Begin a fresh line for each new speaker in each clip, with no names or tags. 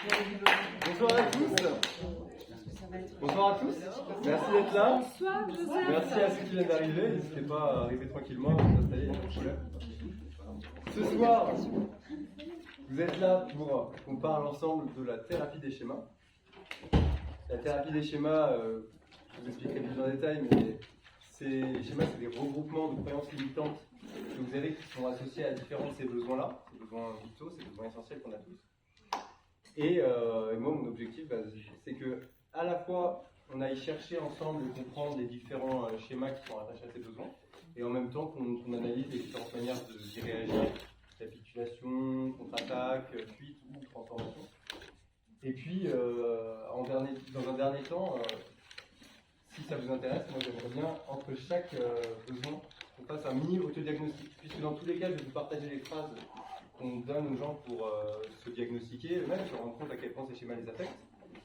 Bonsoir à tous. Bonsoir à tous. Merci d'être là. Merci à ceux qui viennent d'arriver. N'hésitez pas à arriver tranquillement, à vous installer, pas de problème. Ce soir, vous êtes là pour qu'on parle ensemble de la thérapie des schémas. La thérapie des schémas, je vous expliquerai plus en détail, mais ces schémas, c'est des regroupements de croyances limitantes que vous avez qui sont associés à différents de ces besoins-là, ces besoins vitaux, ces besoins essentiels qu'on a tous. Et moi, mon objectif, c'est que à la fois, on aille chercher ensemble et comprendre les différents schémas qui sont rattachés à ces besoins, et en même temps qu'on analyse les différentes manières d'y réagir, capitulation, contre-attaque, fuite ou transformation. Et puis, dans un dernier temps, si ça vous intéresse, moi j'aimerais bien, entre chaque besoin, qu'on fasse un mini autodiagnostic, puisque dans tous les cas, je vais vous partager les phrases qu'on donne aux gens pour se diagnostiquer eux-mêmes, se rendre compte à quel point ces schémas les affectent.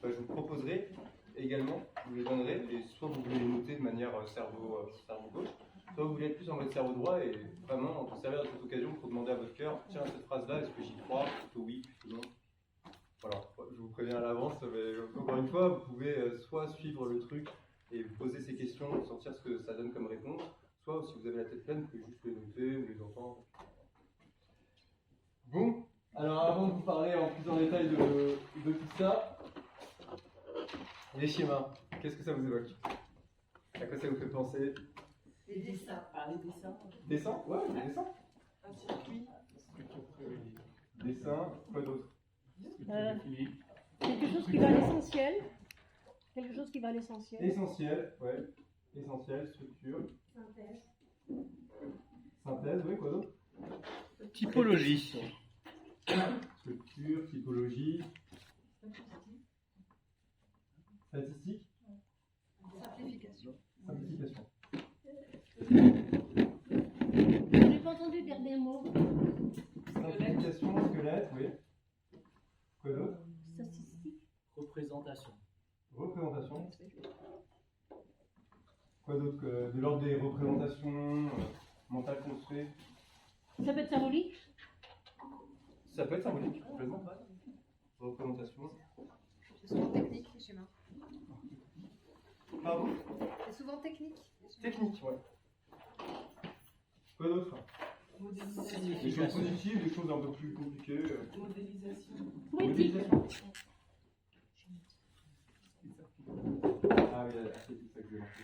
Je vous proposerai également, je vous les donnerai, et soit vous voulez les noter de manière cerveau gauche, soit vous voulez être plus en mode cerveau droit, et vraiment, on peut servir de cette occasion pour demander à votre cœur, tiens, cette phrase-là, est-ce que j'y crois, plutôt oui, plutôt non. Voilà, je vous préviens à l'avance, mais encore une fois, vous pouvez soit suivre le truc et vous poser ces questions, sentir ce que ça donne comme réponse, soit si vous avez la tête pleine, vous pouvez juste les noter ou les entendre. Bon, alors avant de vous parler en plus en détail de tout ça, les schémas, qu'est-ce que ça vous évoque? À quoi ça vous fait penser?
Les dessins. Les dessins.
Dessins? Ouais, les dessins.
Un circuit.
Dessins, quoi d'autre?
Quelque chose qui va à l'essentiel. Quelque chose qui va à l'essentiel.
Essentiel, ouais. Essentiel, structure. Synthèse, oui, quoi d'autre?
Typologie.
Structure, typologie. Statistique.
Simplification.
Simplification.
J'ai pas entendu le dernier mot.
Simplification, squelette, oui. Quoi d'autre?
Statistique.
Représentation.
Représentation. Quoi d'autre? De l'ordre des représentations mentales construites.
Ça peut être symbolique.
Ça peut être symbolique, complètement. Représentation.
C'est souvent technique, les schémas.
Pardon?
C'est souvent technique.
Technique, ouais. Quoi d'autre? Des choses positives, des choses un peu plus compliquées.
Modélisation.
Poétique.
Modélisation. Ah oui, archétype, ça que j'ai marqué.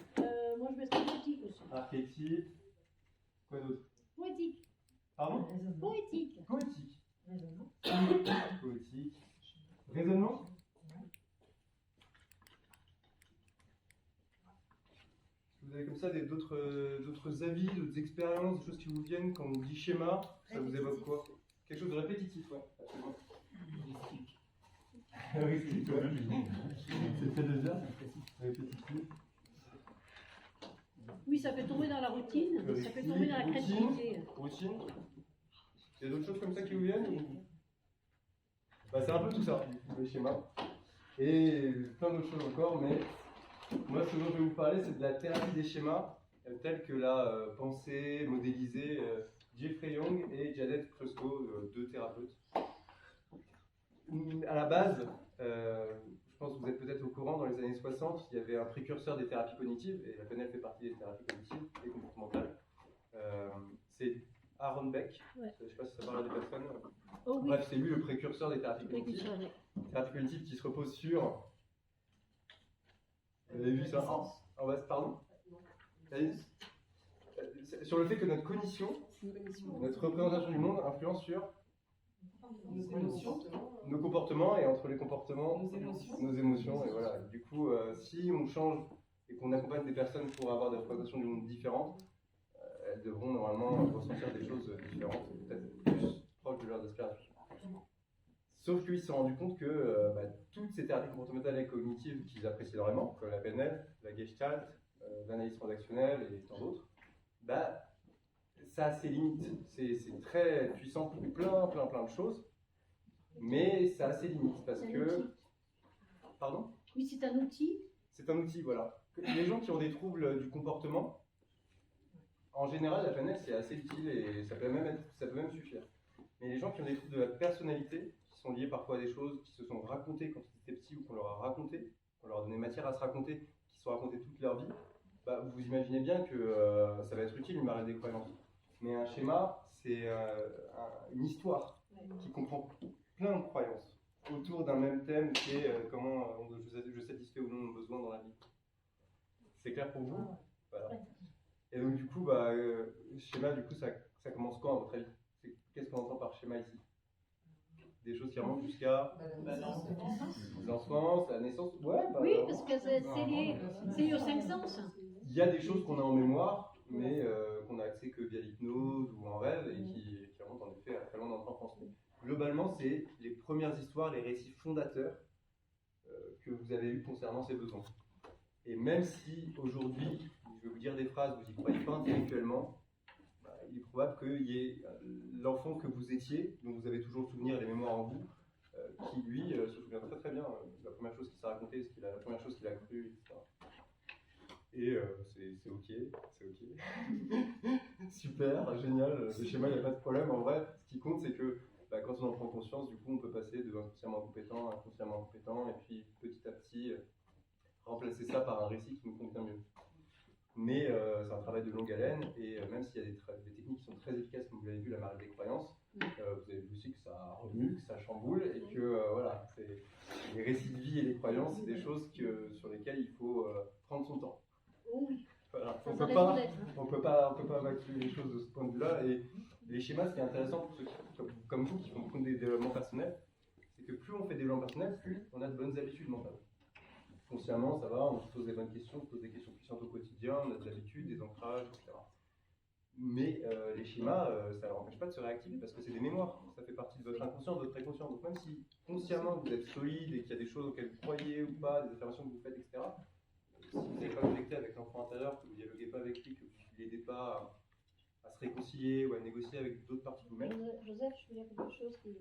Moi je mettrais poétique aussi.
Archétype. Quoi d'autre?
Poétique.
Pardon?
Poétique.
Poétique. Poétique. Raisonnement? Vous avez comme ça d'autres avis, d'autres expériences, des choses qui vous viennent quand on dit schéma, ça vous évoque quoi? Quelque chose de répétitif, ouais. Absolument. Heuristique, ouais. C'est le fait de dire. Répétitif.
Oui, ça peut tomber dans la routine, mais ça peut tomber dans la créativité.
Routine. Il y a d'autres choses comme ça qui vous viennent ou... C'est un peu tout ça, le schéma. Et plein d'autres choses encore, mais moi ce dont je vais vous parler, c'est de la thérapie des schémas, telle que l'a pensée, modélisée Jeffrey Young et Janet Krusko, deux thérapeutes. À la base, je pense que vous êtes peut-être au courant, dans les années 60, il y avait un précurseur des thérapies cognitives, et la PNL fait partie des thérapies cognitives et comportementales. C'est Aaron Beck, ouais. Je ne sais pas si ça parle à des personnes.
Oh, oui.
Bref, c'est lui le précurseur des thérapies cognitives. Thérapies cognitives qui se reposent sur... Vous avez vu ça? Pardon? Sur le fait que notre cognition, notre représentation du monde influence sur nos comportements, et entre les comportements, nos émotions. Et voilà. Du coup, si on change et qu'on accompagne des personnes pour avoir des représentations du monde différentes, elles devront normalement ressentir des choses différentes, peut-être plus proches de leurs aspirations. Sauf qu'ils se sont rendus compte que toutes ces thérapies comportementales et cognitives qu'ils apprécient énormément, comme la PNL, la Gestalt, l'analyse transactionnelle et tant d'autres, ça a ses limites. C'est très puissant pour plein de choses, mais ça a ses limites parce que... Pardon?
Oui, c'est un outil.
C'est un outil, voilà. Les gens qui ont des troubles du comportement, en général, la PNL c'est assez utile et ça peut même suffire. Mais les gens qui ont des troubles de la personnalité, qui sont liés parfois à des choses qui se sont racontées quand ils étaient petits ou qu'on leur a raconté, qu'on leur a donné matière à se raconter, qui se sont racontées toute leur vie, bah, vous imaginez bien que ça va être utile une marée des croyances. Mais un schéma, c'est une histoire qui comprend plein de croyances autour d'un même thème qui est comment je satisfais ou non mon besoin dans la vie. C'est clair pour vous? Voilà. Et donc du coup, schéma, du coup, ça commence quand à votre avis? Qu'est-ce qu'on entend par schéma ici? Des choses qui remontent jusqu'à l'enfance, la naissance. Ouais,
Oui, parce que c'est lié aux cinq sens.
Il y a des choses qu'on a en mémoire, mais qu'on a accès que via l'hypnose ou en rêve et qui remontent en effet à très loin dans notre enfance. Globalement, c'est les premières histoires, les récits fondateurs que vous avez eus concernant ces besoins. Et même si aujourd'hui, je vais vous dire des phrases, vous n'y croyez pas intellectuellement, il est probable qu'il y ait l'enfant que vous étiez, dont vous avez toujours le souvenir et les mémoires en vous, qui lui se souvient très très bien de la première chose qu'il s'est racontée, la première chose qu'il a crue, etc. Et c'est ok, c'est ok. Super, génial, le schéma, il n'y a pas de problème. En vrai, ce qui compte, c'est que quand on en prend conscience, du coup, on peut passer de inconsciemment compétent à inconsciemment compétent, et puis petit à petit, remplacer ça par un récit qui nous convient mieux. Mais c'est un travail de longue haleine, et même s'il y a des techniques qui sont très efficaces, comme vous l'avez vu, la marée des croyances, vous avez vu aussi que ça remue, que ça chamboule, et que voilà, les récits de vie et les croyances, c'est des choses sur lesquelles il faut prendre son temps.
Oui.
Voilà. On peut pas évacuer les choses de ce point de vue-là, et les schémas, ce qui est intéressant pour ceux comme vous qui font beaucoup de développement personnel, c'est que plus on fait des développement personnel, plus on a de bonnes habitudes mentales. Consciemment, ça va, on se pose des bonnes questions, on se pose des questions puissantes au quotidien, on a des habitudes, des ancrages, etc. Mais les schémas, ça ne leur empêche pas de se réactiver parce que c'est des mémoires, ça fait partie de votre inconscient, de votre préconscient. Donc même si consciemment vous êtes solide et qu'il y a des choses auxquelles vous croyez ou pas, des affirmations que vous faites, etc., si vous n'avez pas connecté avec l'enfant intérieur, que vous ne dialoguez pas avec lui, que vous ne l'aidez pas à se réconcilier ou à négocier avec d'autres parties de vous-même.
Joseph, je veux dire quelque chose qui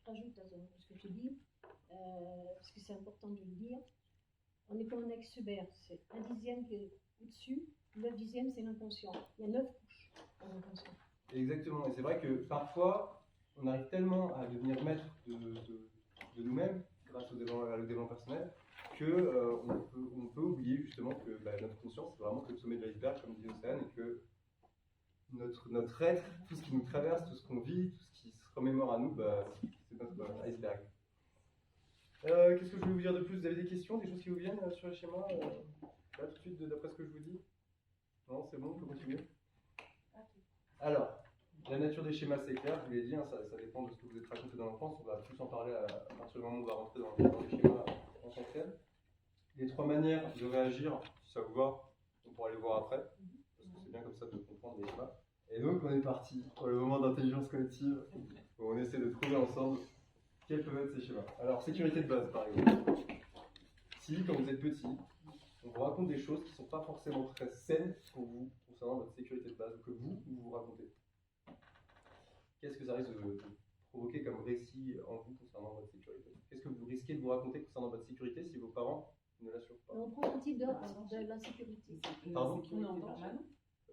rajoute à ce que tu dis, parce que c'est important de le dire. On est comme un ex-Hubert, c'est un dixième qui est au-dessus, 9/10, c'est l'inconscient. Il y a 9 couches dans l'inconscient.
Exactement, et c'est vrai que parfois, on arrive tellement à devenir maître de nous-mêmes, grâce au développement personnel, qu'on peut oublier justement que notre conscience, c'est vraiment que le sommet de l'iceberg, comme dit Océane, et que notre être, tout ce qui nous traverse, tout ce qu'on vit, tout ce qui se remémore à nous, c'est notre iceberg. Qu'est-ce que je vais vous dire de plus? Vous avez des questions, des choses qui vous viennent sur le schéma là, tout de suite, d'après ce que je vous dis? Non, c'est bon, on peut continuer? Alors, la nature des schémas, c'est clair, je vous l'ai dit, ça dépend de ce que vous êtes raconté dans l'enfance. On va plus en parler à partir du moment où on va rentrer dans les schémas en tant que tel. Les 3 manières de réagir, si ça vous va, on pourra les voir après, parce que c'est bien comme ça de comprendre les schémas. Et donc, on est parti pour le moment d'intelligence collective, où on essaie de trouver ensemble quels peuvent être ces schémas. Alors, sécurité de base, par exemple. Si, quand vous êtes petit, on vous raconte des choses qui ne sont pas forcément très saines pour vous, concernant votre sécurité de base, ou que vous racontez. Qu'est-ce que ça risque de provoquer comme récit en vous concernant votre sécurité? Qu'est-ce que vous risquez de vous raconter concernant votre sécurité si vos parents ne l'assurent pas?
On prend l'antidote de l'insécurité.
Pardon?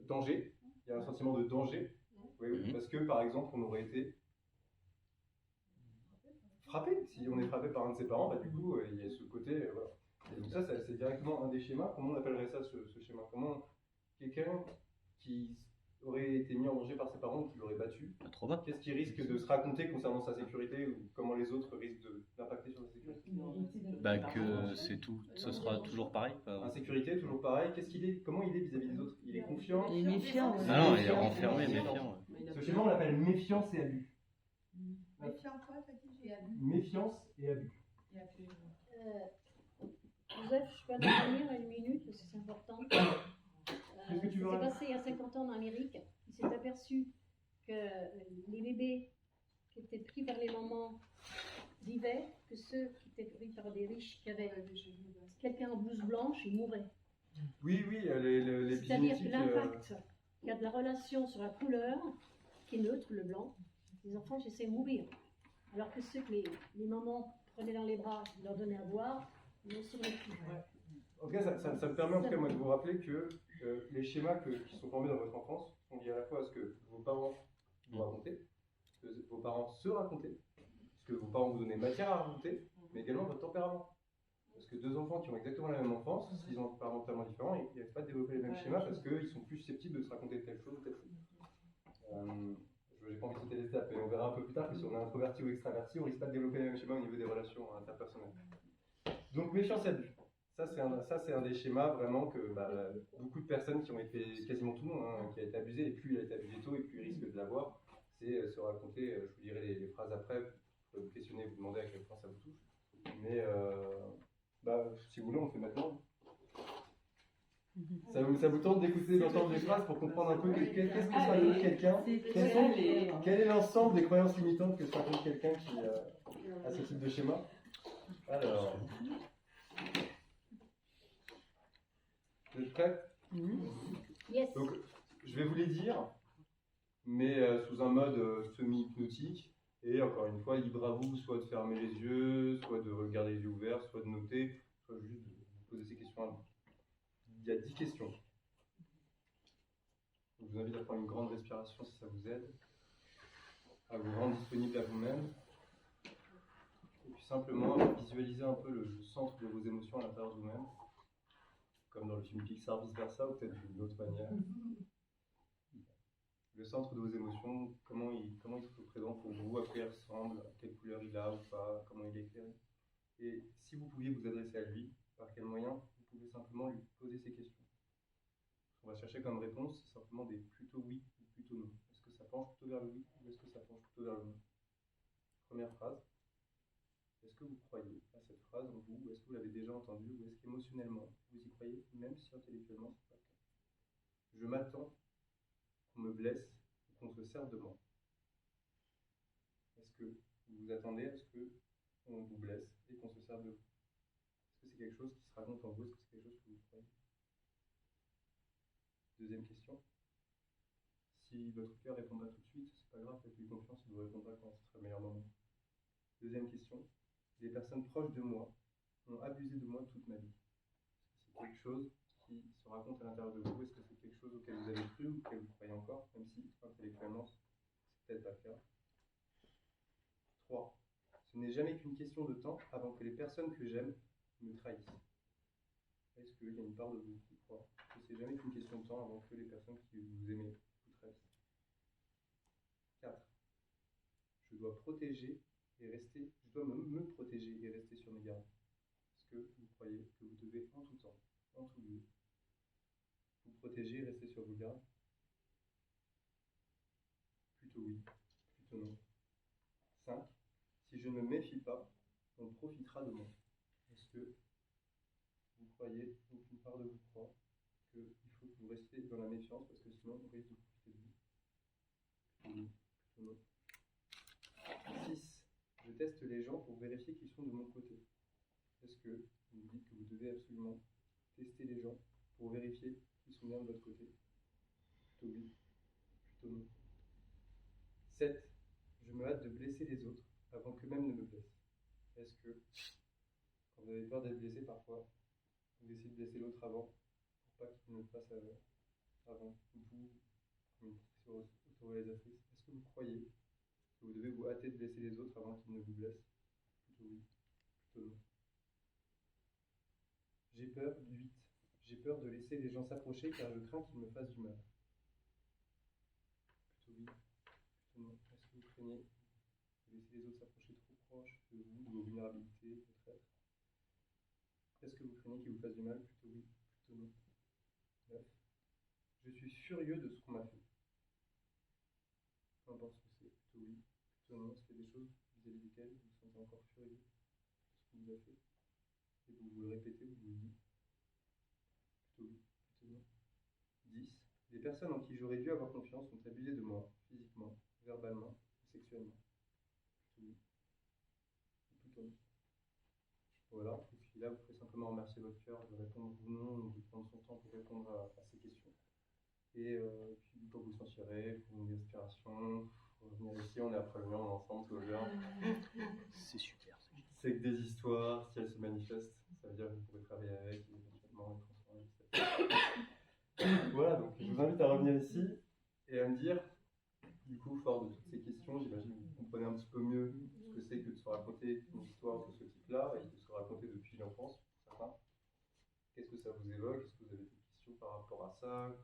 Danger. Il y a un sentiment de danger. Oui, parce que, par exemple, on aurait été frappé. Si on est frappé par un de ses parents, du coup, il y a ce côté... voilà. Et donc ça, c'est directement un des schémas. Comment on appellerait ça, ce schéma? Comment quelqu'un qui aurait été mis en danger par ses parents ou qui l'aurait battu, qu'est-ce qu'il risque de se raconter concernant sa sécurité ou comment les autres risquent d'impacter sur sa sécurité?
Que c'est tout, ce sera toujours pareil.
Insécurité, toujours pareil. Comment il est vis-à-vis des autres? Il est confiant?
Il est méfiant.
Ah non, il est renfermé, méfiant.
Ce schéma, on l'appelle méfiance et abus.
Méfiant quoi, t'as dit? J'ai abus.
Méfiance et abus.
Joseph, je peux intervenir à une minute parce que c'est important.
Qu'est-ce que tu veux
Ça s'est passé il y a 50 ans en Amérique. Il s'est aperçu que les bébés qui étaient pris par les mamans vivaient, que ceux qui étaient pris par des riches qui avaient quelqu'un en blouse blanche, ils mouraient.
Oui, les
C'est-à-dire que
génétiques,
l'impact qu'il y a de la relation sur la couleur, qui est neutre, le blanc, les enfants essaient de mourir. Alors que ceux que les mamans prenaient dans les bras, leur donnaient à boire, ils ont survécu.
En tout cas, ça me permet en tout cas, moi, de vous rappeler que les schémas qui sont formés dans votre enfance sont liés à la fois à ce que vos parents vous racontaient, ce que vos parents se racontaient, que vos parents vous donnaient matière à raconter, mais également votre tempérament. Parce que deux enfants qui ont exactement la même enfance, s'ils ont un tempérament totalement différent, ils n'arrivent pas à développer les mêmes schémas parce qu'ils sont plus susceptibles de se raconter telle chose ou telle chose. J'ai pas envie de sauter les étapes, mais on verra un peu plus tard que si on est introverti ou extraverti, on risque pas de développer les mêmes schémas au niveau des relations interpersonnelles. Donc méfiance abus. Ça c'est un des schémas vraiment que beaucoup de personnes qui ont été, quasiment tout le monde, hein, qui a été abusé, et plus il a été abusé tôt, et plus il risque de l'avoir, c'est se raconter, je vous dirai les phrases après, vous pouvez vous questionner, vous demander à quel point ça vous touche. Mais si vous voulez, on le fait maintenant. Ça vous tente d'écouter, d'entendre les phrases pour comprendre un peu qu'est-ce que ça veut quelqu'un, quel est l'ensemble des croyances limitantes que ça raconte quelqu'un qui a ce type de schéma. Alors, vous êtes prêts?
Yes.
Donc, je vais vous les dire, mais sous un mode semi-hypnotique. Et encore une fois, libre à vous, soit de fermer les yeux, soit de regarder les yeux ouverts, soit de noter, soit juste de poser ces questions à vous. Il y a 10 questions. Je vous invite à prendre une grande respiration si ça vous aide, à vous rendre disponible à vous-même, et puis simplement à visualiser un peu le centre de vos émotions à l'intérieur de vous-même, comme dans le film Pixar Vice Versa, ou peut-être d'une autre manière. Le centre de vos émotions, comment il se présente pour vous, à quoi il ressemble, à quelle couleur il a ou pas, comment il est éclairé. Et si vous pouviez vous adresser à lui, par quel moyen, vous pouvez simplement lui poser ces questions. On va chercher comme réponse simplement des plutôt oui ou plutôt non. Est-ce que ça penche plutôt vers le oui ou est-ce que ça penche plutôt vers le non? Première phrase. Est-ce que vous croyez à cette phrase en vous, ou est-ce que vous l'avez déjà entendue, ou est-ce qu'émotionnellement vous y croyez, même si intellectuellement c'est pas le cas? Je m'attends qu'on me blesse ou qu'on se serve de moi. Est-ce que vous vous attendez à ce qu'on vous blesse et qu'on se serve de vous? Est-ce que c'est quelque chose qui se raconte en vous? Est-ce que c'est quelque chose que vous croyez? Deuxième question. Si votre cœur répond pas tout de suite, c'est pas grave, faites-lui confiance, il vous répondra quand ce sera le meilleur moment. Deuxième question. Les personnes proches de moi ont abusé de moi toute ma vie. Est-ce que c'est quelque chose qui se raconte à l'intérieur de vous? Est-ce que c'est quelque chose auquel vous avez cru ou auquel vous croyez encore, même si intellectuellement c'est peut-être pas le cas? 3. Ce n'est jamais qu'une question de temps avant que les personnes que j'aime me trahissent. Est-ce qu'il y a une part de vous qui croit que c'est jamais qu'une question de temps avant que les personnes qui vous aimez vous trahissent? 4. Je dois protéger et rester, je dois me protéger et rester sur mes gardes. Est-ce que vous croyez que vous devez en tout temps, en tout lieu, vous protéger et rester sur vos gardes? Plutôt oui, plutôt non. 5. Si je ne me méfie pas, on profitera de moi. Est-ce que vous croyez, ou qu'une part de vous croit, qu'il faut que vous restiez dans la méfiance parce que sinon on risque de profiter de vous? Plutôt oui, plutôt non. 6. Je teste les gens pour vérifier qu'ils sont de mon côté. Est-ce que vous me dites que vous devez absolument tester les gens pour vérifier qu'ils sont bien de votre côté? Plutôt oui, plutôt non. 7. Je me hâte de blesser les autres avant qu'eux-mêmes ne me blessent. Est-ce que, quand vous avez peur d'être blessé parfois, vous essayez de blesser l'autre avant pour pas qu'il ne le fasse avant vous, comme une position autoréalisatrice? Est-ce que vous croyez que vous devez vous hâter de blesser les autres avant qu'ils ne vous blessent? Plutôt oui, plutôt non. J'ai peur, 8. J'ai peur de laisser les gens s'approcher car je crains qu'ils me fassent du mal. Plutôt oui, plutôt non. Est-ce que vous craignez de laisser les autres s'approcher trop proche de vous, de vos vulnérabilités, peut-être? Est-ce que vous craignez qu'ils vous fassent du mal? Plutôt oui, plutôt non. 9. Je suis furieux de ce qu'on m'a fait. Peu importe ce que c'est, plutôt oui, plutôt non. Est-ce qu'il y a des choses vis-à-vis desquelles vous vous sentez encore furieux de ce qu'on vous a fait? Et vous le répétez, vous le dites. Plutôt oui, plutôt non. 10. Les personnes en qui j'aurais dû avoir confiance ont abusé de moi, physiquement, verbalement ou sexuellement. Plutôt oui, plutôt non. Voilà, et puis là vous pouvez simplement remercier votre cœur de répondre ou non, de prendre son temps pour répondre à ces questions. Et puis quand vous le sentirez, pour une inspiration, revenir ici, on est après le mur, on est ensemble, tout va bien.
C'est super.
C'est que des histoires, si elles se manifestent, ça veut dire que vous pourrez travailler avec et éventuellement les transformer. Voilà, donc je vous invite à revenir ici et à me dire, du coup, fort de toutes ces questions, j'imagine que vous comprenez un petit peu mieux ce que c'est que de se raconter une histoire de ce type-là et de se raconter depuis l'enfance, pour certains. Qu'est-ce que ça vous évoque? Est-ce que vous avez des questions par rapport à ça?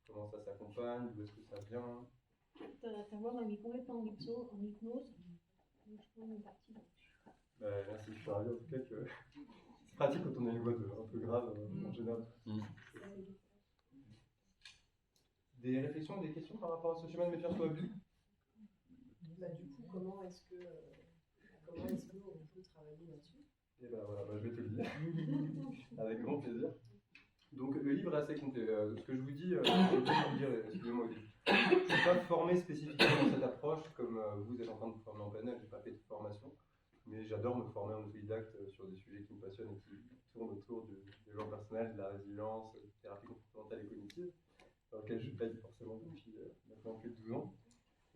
Comment ça s'accompagne? D'où est-ce que ça vient?
Ta voix m'a mis complètement en hypnose. Donc, je prends une partie.
Merci, je suis ravi en tout cas que c'est pratique quand on a une voix un peu grave en général. Des réflexions, des questions par rapport à ce schéma de méfiance ou abus?
Du coup, comment est-ce qu'on peut travailler là-dessus?
Et ben voilà, je vais te le dire. Avec grand plaisir. Donc le livre est assez complet. Ce que je vous dis, je vais vous dire, excusez-moi, je ne suis pas formé spécifiquement dans cette approche, comme vous êtes en train de vous former en PNL, je n'ai pas fait de formation, mais j'adore me former en autodidacte sur des sujets qui me passionnent et qui tournent autour du développement personnel, de la résilience, de la thérapie comportementale et cognitive, dans lequel je baigne forcément depuis maintenant plus de 12 ans.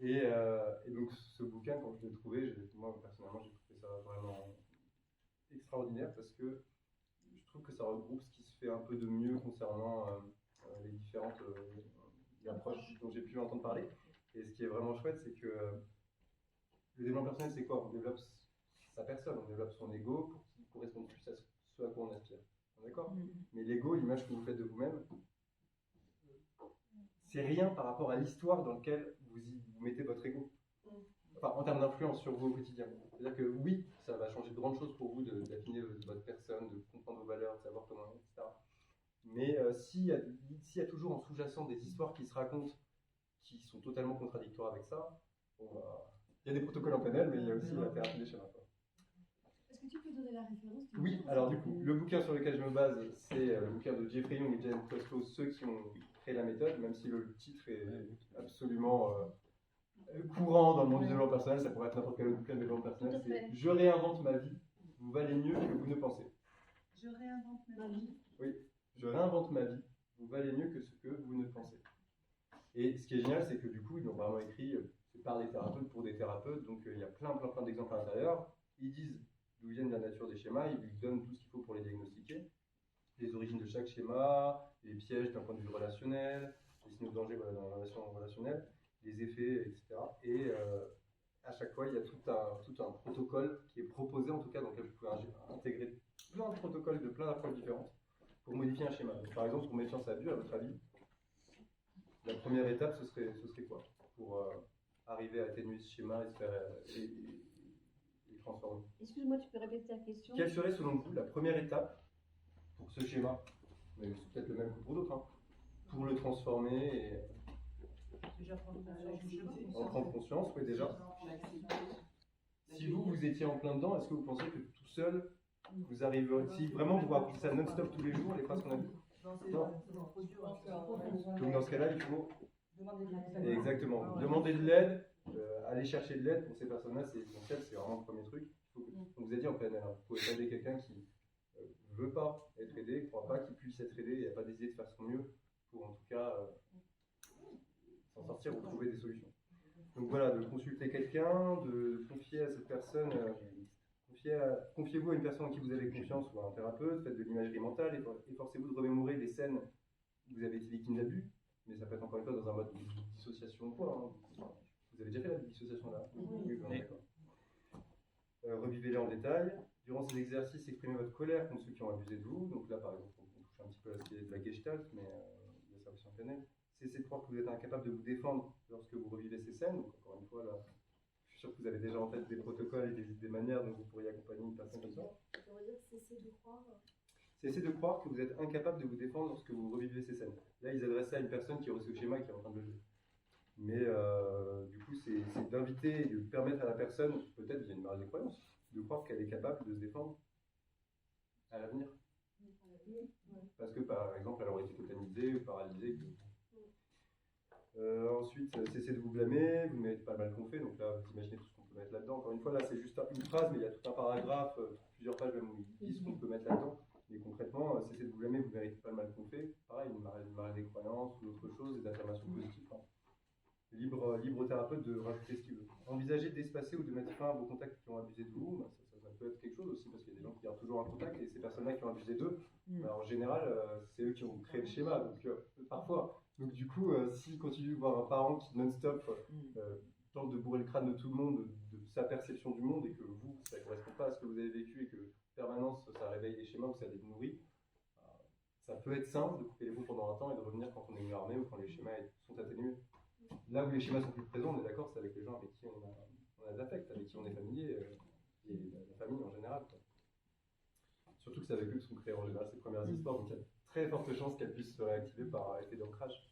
Et donc ce bouquin, quand je l'ai trouvé, moi personnellement, j'ai trouvé ça vraiment extraordinaire parce que je trouve que ça regroupe ce qui se fait un peu de mieux concernant les différentes approches dont j'ai pu entendre parler. Et ce qui est vraiment chouette, c'est que le développement personnel, c'est quoi? On développe sa personne, on développe son ego pour qu'il corresponde plus à ce à quoi on aspire. D'accord? Mais l'ego, l'image que vous faites de vous-même, c'est rien par rapport à l'histoire dans laquelle vous mettez votre ego. Enfin, en termes d'influence sur vous au quotidien. C'est-à-dire que oui, ça va changer de grandes choses pour vous d'affiner votre personne, de comprendre vos valeurs, de savoir comment, etc. Mais s'il y a toujours en sous-jacent des histoires qui se racontent qui sont totalement contradictoires avec ça, il y a des protocoles en PNL, mais il y a aussi la thérapie des schémas.
Est-ce que tu peux donner la référence?
Oui, alors du coup, le bouquin sur lequel je me base, c'est le bouquin de Jeffrey Young et James Costlow, ceux qui ont créé la méthode, même si le titre est absolument courant dans le monde du développement personnel, ça pourrait être n'importe quel autre bouquin de développement personnel, c'est « Je réinvente ma vie, vous valez mieux que vous ne pensez ».
Je réinvente ma vie.
Oui, je réinvente ma vie, vous valez mieux que ce que vous ne pensez. Et ce qui est génial, c'est que du coup, ils l'ont vraiment écrit par des thérapeutes pour des thérapeutes, donc il y a plein d'exemples à l'intérieur. Ils disent d'où viennent la nature des schémas, ils lui donnent tout ce qu'il faut pour les diagnostiquer, les origines de chaque schéma, les pièges d'un point de vue relationnel, les signaux de danger dans la relation relationnelle, les effets, etc. Et à chaque fois, il y a tout un protocole qui est proposé, en tout cas, dans lequel vous pouvez intégrer plein de protocoles de plein d'approches différentes pour modifier un schéma. Donc, par exemple, pour méfiance à abus, à votre avis, la première étape, ce serait quoi pour arriver à atténuer ce schéma et se faire et transformer?
Excuse-moi, tu peux répéter ta question?
Quelle serait, selon vous, la première étape pour ce schéma, mais c'est peut-être le même que pour d'autres, hein, pour le transformer et
Déjà prendre
en prendre conscience, oui, déjà. Si vous étiez en plein dedans, est-ce que vous pensez que tout seul, vous arrivez, si vraiment vous appliquez ça non-stop tous les jours, les phrases qu'on a vues? Non. Donc dans ce cas-là, il faut exactement demander de l'aide, aller chercher de l'aide pour ces personnes-là, c'est essentiel, c'est vraiment le premier truc. On vous a dit en PNL, vous pouvez aider quelqu'un qui ne veut pas être aidé, ne croit pas qu'il puisse être aidé et n'a pas décidé de faire son mieux pour en tout cas s'en sortir ou trouver des solutions. Donc voilà, de consulter quelqu'un, de confier à cette personne, confiez-vous à une personne en qui vous avez confiance ou à un thérapeute, faites de l'imagerie mentale, efforcez-vous de remémorer les scènes où vous avez été victime d'abus, mais ça peut être encore une fois dans un mode de dissociation ou quoi. Hein. Vous avez déjà fait la dissociation là? Oui, d'accord. Revivez-les en détail. Durant ces exercices, exprimez votre colère contre ceux qui ont abusé de vous. Donc là, par exemple, on touche un petit peu à ce qui est de la gestalt, mais il y a ça aussi en PNL. Cessez de croire que vous êtes incapable de vous défendre lorsque vous revivez ces scènes. Donc encore une fois, là, je suis sûr que vous avez déjà en tête des protocoles et des manières dont vous pourriez accompagner une personne comme ça.
Ça veut dire cesser de croire.
Cessez de croire que vous êtes incapable de vous défendre lorsque vous revivez ces scènes. Là, ils adressaient à une personne qui aurait ce schéma et qui est en train de le jouer. Mais du coup, c'est d'inviter et de permettre à la personne, peut-être via une marge de croyance, de croire qu'elle est capable de se défendre à l'avenir. Parce que, par exemple, elle aurait été tétanisée ou paralysée. Ensuite, cessez de vous blâmer, vous ne méritez pas le mal qu'on fait, donc là, vous imaginez tout ce qu'on peut mettre là-dedans. Encore une fois, là, c'est juste une phrase, mais il y a tout un paragraphe, plusieurs pages même où ils disent ce qu'on peut mettre là-dedans. Mais concrètement, cessez de vous blâmer, vous ne méritez pas le mal qu'on fait. Pareil, une marge des croyances ou d'autres choses, des affirmations positives. Hein. Libre au thérapeute de rajouter ce qu'il veut. Envisagez d'espacer ou de mettre fin à vos contacts qui ont abusé de vous, ça peut être quelque chose aussi, parce qu'il y a des gens qui gardent toujours un contact, et ces personnes-là qui ont abusé d'eux, en général, c'est eux qui ont créé le schéma, donc parfois. Donc du coup, s'ils continuent de voir un parent qui non-stop tente de bourrer le crâne de tout le monde, de sa perception du monde et que vous, ça ne correspond pas à ce que vous avez vécu et que en permanence ça réveille des schémas ou ça les nourrit, ça peut être simple de couper les ponts pendant un temps et de revenir quand on est mieux armé ou quand les schémas sont atténués. Là où les schémas sont plus présents, on est d'accord, c'est avec les gens avec qui on a de l'affect, avec qui on est familier, et la famille en général. Quoi. Surtout que c'est avec eux que sont créées en général ces premières histoires, donc il y a très forte chance qu'elles puissent se réactiver par effet d'ancrage.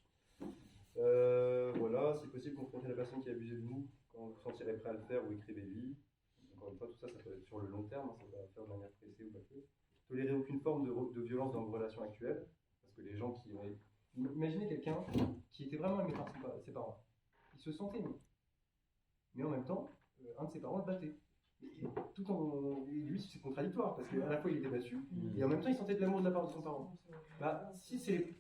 Voilà, c'est possible de confronter la personne qui a abusé de vous quand vous vous sentirez prêt à le faire ou écrivez-lui. Encore une fois, tout ça, ça peut être sur le long terme, ça peut faire de manière pressée ou pas que. Tolérer aucune forme de violence dans vos relations actuelles, parce que les gens qui ont... Imaginez quelqu'un qui était vraiment aimé par ses parents. Il se sentait aimé. Mais en même temps, un de ses parents le battait. Et lui, c'est contradictoire, parce qu'à la fois il était battu, et en même temps il sentait de l'amour de la part de son parent. Bah, si c'est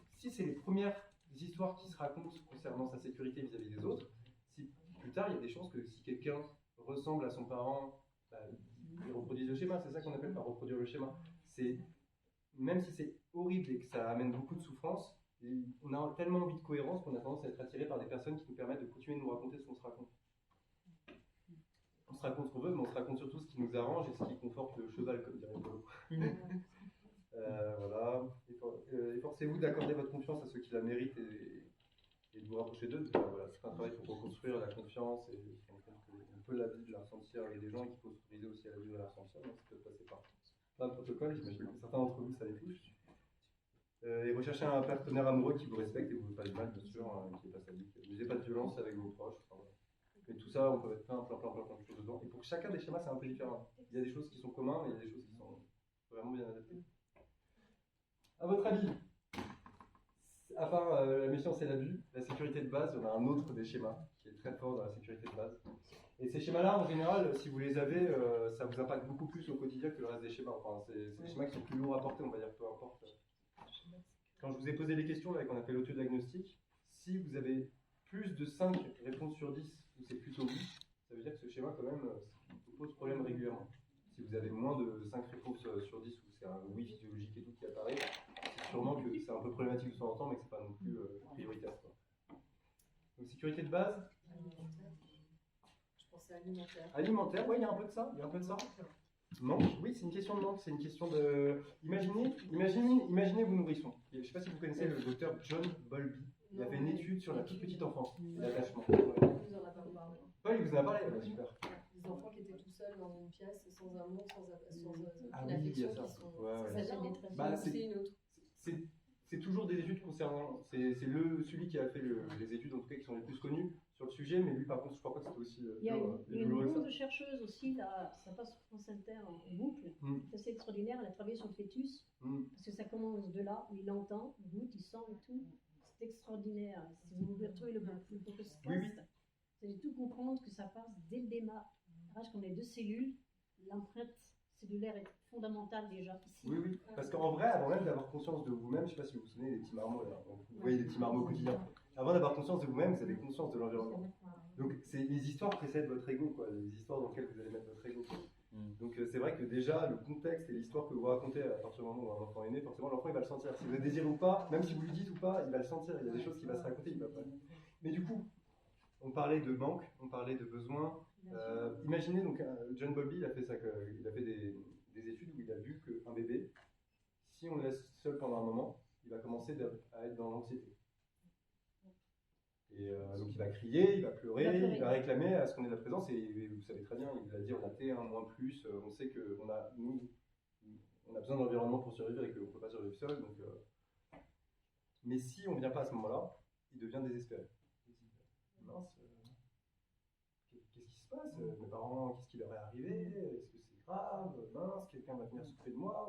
les premières histoires qui se racontent concernant sa sécurité vis-à-vis des autres, si plus tard il y a des chances que si quelqu'un ressemble à son parent, bah, il reproduise le schéma, c'est ça qu'on appelle par reproduire le schéma. Même si c'est horrible et que ça amène beaucoup de souffrance, on a tellement envie de cohérence qu'on a tendance à être attiré par des personnes qui nous permettent de continuer de nous raconter ce qu'on se raconte. On se raconte ce qu'on veut, mais on se raconte surtout ce qui nous arrange et ce qui conforte le cheval, comme dirait Polo. Voilà. Efforcez-vous d'accorder votre confiance à ceux qui la méritent et de vous rapprocher d'eux. Voilà, c'est un travail pour reconstruire la confiance et se rendre compte qu'on peut la vivre, de la ressentir. Il y a des gens qu'il faut s'autoriser aussi à la vivre et à la ressentir, donc ça peut passer par plein de protocoles. J'imagine que certains d'entre vous, ça les touche. Et recherchez un partenaire amoureux qui vous respecte et vous ne veut pas de mal, bien sûr, qui n'est pas sadique. N'usez pas de violence avec vos proches. Enfin, voilà. Mais tout ça, on peut mettre plein de choses dedans. Et pour chacun des schémas, c'est un peu différent. Il y a des choses qui sont communes et il y a des choses qui sont vraiment bien adaptées. À votre avis, à part la méfiance et l'abus, la sécurité de base, il y en a un autre des schémas qui est très fort dans la sécurité de base. Et ces schémas-là, en général, si vous les avez, ça vous impacte beaucoup plus au quotidien que le reste des schémas. Enfin, c'est des schémas qui sont plus lourds à porter, on va dire, peu importe. Quand je vous ai posé les questions, là, qu'on appelle l'autodiagnostic, si vous avez plus de 5 réponses sur 10 où c'est plutôt oui, ça veut dire que ce schéma, quand même, vous pose problème régulièrement. Si vous avez moins de 5 réponses sur 10 où c'est un oui physiologique et tout qui apparaît, c'est sûrement que c'est un peu problématique de temps en temps, mais que c'est pas non plus prioritaire. Quoi. Donc, sécurité de base.
Je pensais alimentaire.
Alimentaire, oui, il y a un peu de ça. Manque, oui, c'est une question de manque, c'est une question de... Imaginez vos nourrissons. Je ne sais pas si vous connaissez le docteur John Bowlby. Il a fait une étude sur la toute petite enfance, l'attachement.
Vous en avez parlé.
Paul, il vous en a parlé, super.
Des enfants qui étaient tout seuls dans une pièce, sans amour, sans aucune
Ah oui,
affection,
il y a ça.
qui sont...
Ouais.
Bah, c'est une autre.
C'est toujours des études concernant... C'est celui qui a fait les études, en tout cas, qui sont les plus connues sur le sujet, mais lui, par contre, je crois pas que c'était aussi...
Il y a une grande chercheuse aussi, là, ça passe sur France Inter en boucle, c'est assez extraordinaire, elle a travaillé sur le fœtus, parce que ça commence de là, où il entend, il goûte, il sent et tout, c'est extraordinaire. Si vous retrouvez le podcast, vous allez tout comprendre que ça passe dès le démarrage, qu'on ait 2 cellules, l'empreinte cellulaire est fondamentale déjà ici.
Oui, parce qu'en vrai, avant même d'avoir conscience de vous-même, je ne sais pas si vous vous souvenez des petits marmots, là. Vous voyez des petits marmots au quotidien. Avant d'avoir conscience de vous-même, vous avez conscience de l'environnement. Donc les histoires précèdent votre ego, quoi, les histoires dans lesquelles vous allez mettre votre ego. Donc c'est vrai que déjà, le contexte et l'histoire que vous racontez à partir du moment où un enfant est né, forcément l'enfant il va le sentir. Si vous le désirez ou pas, même si vous lui dites ou pas, il va le sentir. Il y a des choses qu'il va se raconter, il va pas. Mais du coup, on parlait de manque, on parlait de besoin. Imaginez donc, John Bowlby, il a fait des études où il a vu qu'un bébé, si on le laisse seul pendant un moment, il va commencer à être dans l'anxiété. Et donc il va crier, il va pleurer, il va réclamer à ce qu'on ait de la présence, et vous savez très bien, il va dire on a T1 moins plus, on sait qu'on a, on a besoin d'environnement pour survivre et qu'on ne peut pas survivre seul. Donc, mais si on ne vient pas à ce moment-là, il devient désespéré. Il dit, mince, qu'est-ce qui se passe? Mes parents, qu'est-ce qui leur est arrivé? Est-ce que c'est grave? Mince, quelqu'un va venir s'occuper de moi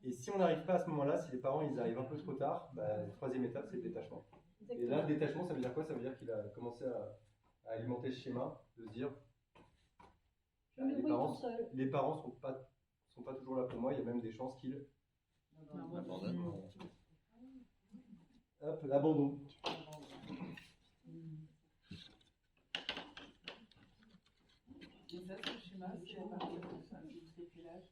Et si on n'arrive pas à ce moment-là, si les parents ils arrivent un peu trop tard, la 3e étape c'est le détachement. Exactement. Et là, le détachement, ça veut dire quoi? Ça veut dire qu'il a commencé à alimenter ce schéma, de se dire les parents sont pas toujours là pour moi, il y a même des chances qu'ils abandonnent. Hop, l'abandon.
Et ça, ce schéma, c'est à partir de ça, jusqu'à quel âge?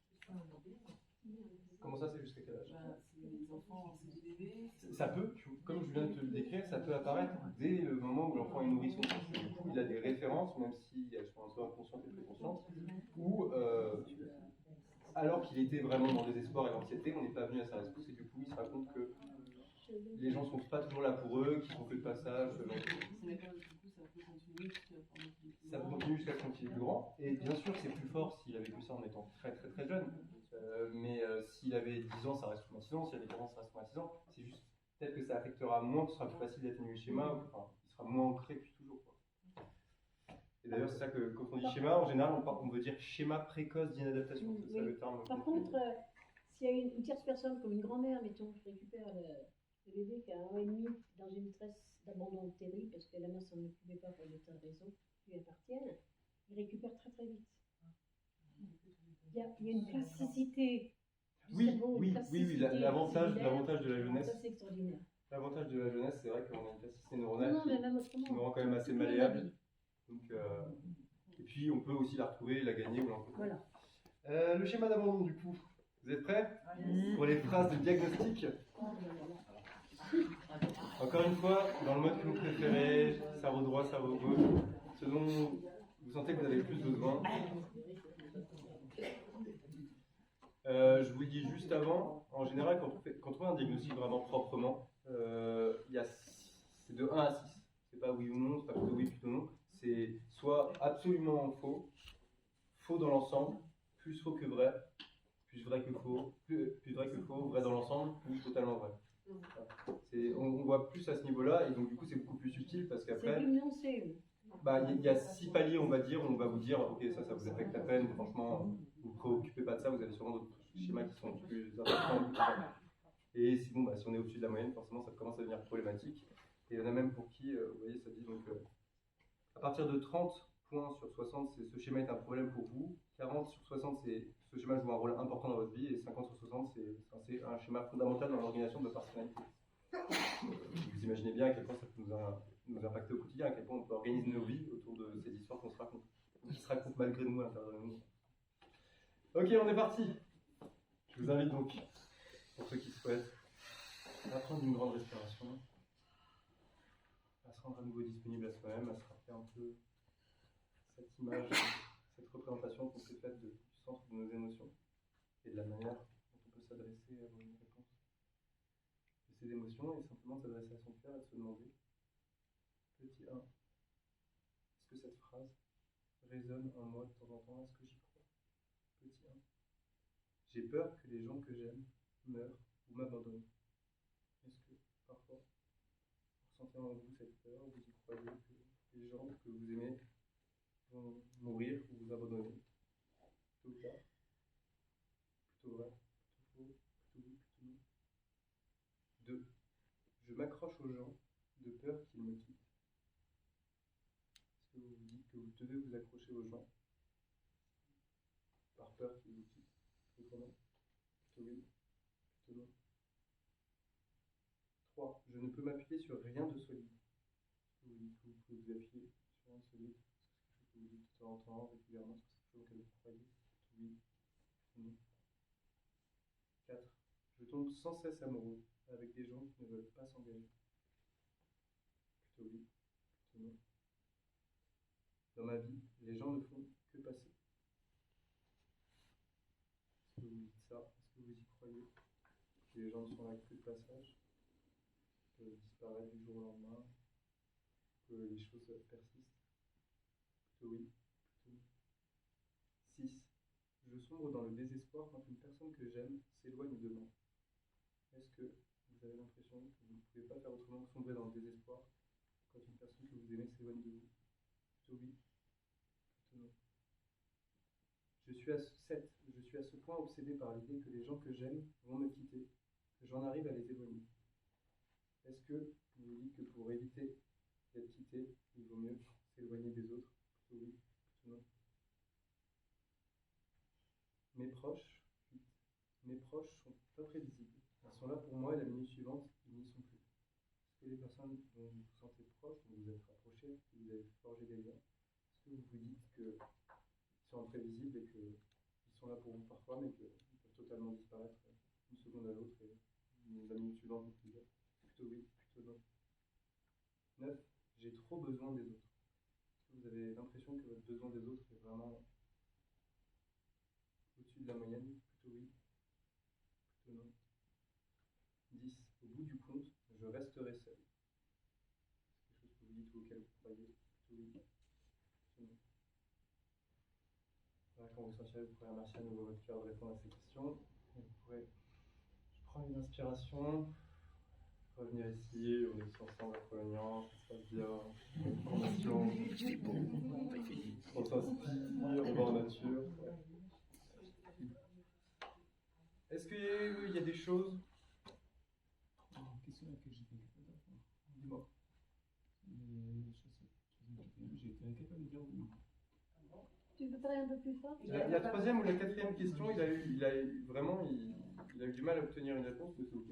Comment ça, c'est jusqu'à quel âge?
C'est les enfants, c'est des bébés.
Ça peut, comme je viens de te le décrire, ça peut apparaître dès le moment où l'enfant est nourrisson. Du coup, il a des références, même si elles sont un peu inconscientes et alors qu'il était vraiment dans le désespoir et l'anxiété, on n'est pas venu à sa rescousse et du coup il se raconte que les gens sont pas toujours là pour eux, qu'ils font que de passage.
Ce n'est pas du coup, ça peut continuer
Ça continue jusqu'à ce qu'il est plus grand. Et bien sûr, c'est plus fort s'il avait vu ça en étant très très très jeune. Mais s'il avait 10 ans, ça reste moins 6 ans. S'il avait 15 ans, ça reste moins 6 ans. C'est juste peut-être que ça affectera moins, que ce sera plus facile d'atténuer le schéma. Enfin, il sera moins ancré depuis toujours. Quoi. Et d'ailleurs, c'est ça que quand on dit schéma, en général, on veut dire schéma précoce d'inadaptation. C'est ça le terme.
Par contre, s'il y a une tierce personne, comme une grand-mère, mettons, qui récupère le bébé qui a 1 an et demi dans une détresse d'abandon terrible, parce que la mère s'en occupait pas pour des tas de raisons qui lui appartiennent, il récupère très très vite. Il y a une plasticité du
Oui,
cerveau,
oui,
une
oui,
plasticité
l'avantage de la
cellulaire.
jeunesse.
Ça, c'est extraordinaire.
L'avantage de la jeunesse, c'est vrai qu'on a une plasticité neuronale
Non, mais
qui
même autrement.
nous rend quand même assez
Tout le monde l'a
malléable.
dit.
Donc, et puis, on peut aussi la retrouver, la gagner ou l'emporter.
Voilà.
Le schéma d'abandon, du coup. Vous êtes prêts pour les phrases de diagnostic? Encore une fois, dans le mode que vous préférez, cerveau droit, cerveau gauche, ce dont vous sentez que vous avez le plus besoin. Je vous le dis juste avant, en général, quand on fait un diagnostic vraiment proprement, c'est de 1 à 6. C'est pas oui ou non, c'est pas plutôt oui, plutôt non. C'est soit absolument faux, faux dans l'ensemble, plus faux que vrai, plus vrai que faux, plus vrai que faux, vrai dans l'ensemble, plus totalement vrai. On voit plus à ce niveau-là, et donc du coup c'est beaucoup plus subtil parce qu'après,
C'est plus nuancé.
il y a 6 paliers, on va vous dire, ok, ça vous affecte à peine, franchement, vous vous préoccupez pas de ça, vous avez sûrement d'autres schémas qui sont plus importants. Et si, si on est au-dessus de la moyenne, forcément ça commence à devenir problématique. Et il y en a même pour qui, vous voyez, ça dit donc, à partir de 30 points sur 60, ce schéma est un problème pour vous. 40 sur 60, ce schéma joue un rôle important dans votre vie. Et 50 sur 60, c'est un schéma fondamental dans l'organisation de votre personnalité. Vous imaginez bien à quel point ça peut nous impacter au quotidien, à quel point on peut organiser nos vies autour de ces histoires qu'on se raconte, qui se racontent malgré nous à l'intérieur de nous. Ok, on est parti. Je vous invite donc, pour ceux qui souhaitent, à prendre une grande respiration, à se rendre à nouveau disponible à soi-même, à se rappeler un peu cette image, cette représentation qu'on s'est faite du centre de nos émotions et de la manière dont on peut s'adresser à une réponse de ces émotions et simplement s'adresser à son cœur et de se demander, petit 1, est-ce que cette phrase résonne en moi de temps en temps? Est-ce que j'y crois? Petit 1, j'ai peur que les gens que j'aime meurent ou m'abandonnent. Est-ce que parfois vous ressentez en vous cette peur, vous y croyez que les gens que vous aimez vont mourir ou vous abandonner? Plutôt tard, plutôt vrai, plutôt faux, plutôt oui, plutôt non. 2. Je m'accroche aux gens de peur qu'ils me quittent. Est-ce que vous vous dites que vous devez vous accrocher aux gens par peur qu'ils vous quittent? Plutôt non, plutôt oui, plutôt non. 3. Je ne peux m'appuyer sur rien de solide. Est-ce que vous dites que vous pouvez vous appuyer sur rien de solide? Est-ce que vous dites de temps en temps, régulièrement? Est-ce que c'est quelque chose auquel vous croyez? Oui, non. 4. Je tombe sans cesse amoureux avec des gens qui ne veulent pas s'engager. Plutôt oui, plutôt non. Dans ma vie, les gens ne font que passer. Est-ce que vous dites ça? Est-ce que vous y croyez? Que les gens ne sont là que de passage? Que disparaître du jour au lendemain? Que les choses persistent? Plutôt oui, plutôt non. 6. Je sombre dans le désespoir quand une personne que j'aime s'éloigne de moi. Est-ce que vous avez l'impression que vous ne pouvez pas faire autrement que sombrer dans le désespoir quand une personne que vous aimez s'éloigne de vous? Plutôt oui, plutôt non. 7. Je suis à ce point obsédé par l'idée que les gens que j'aime vont me quitter, que j'en arrive à les éloigner. Est-ce que vous vous dites que pour éviter d'être quitté, il vaut mieux s'éloigner des autres? Plutôt oui, plutôt non. Mes proches sont pas prévisibles. Ils sont là pour moi et la minute suivante, ils n'y sont plus. Est-ce que les personnes dont vous vous sentez proche, dont vous êtes rapprochés, que vous avez forgé des liens, est-ce que vous vous dites qu'ils sont imprévisibles et qu'ils sont là pour vous parfois, mais qu'ils peuvent totalement disparaître une seconde à l'autre et la minute suivante, vous pouvez dire plutôt oui, plutôt non. 9. J'ai trop besoin des autres. Est-ce que vous avez l'impression que votre besoin des autres est vraiment au-dessus de la moyenne, je resterai seul. C'est quelque chose que vous dites ou auquel vous croyez. Oui. Voilà, quand vous sentirez, vous pourrez remercier à nouveau votre cœur de répondre à ces questions. Et vous pourrez prendre une inspiration, revenir ici, on est ensemble votre réunion, ça se passe bien, une formation, on s'inspire, on va en nature. Est-ce qu'il y a des choses?
Question à laquelle j'étais
Dis-moi.
J'étais incapable de dire oui.
Tu peux parler un peu plus fort?
La troisième ou la quatrième question, il a eu du mal à obtenir une réponse, mais c'est ok.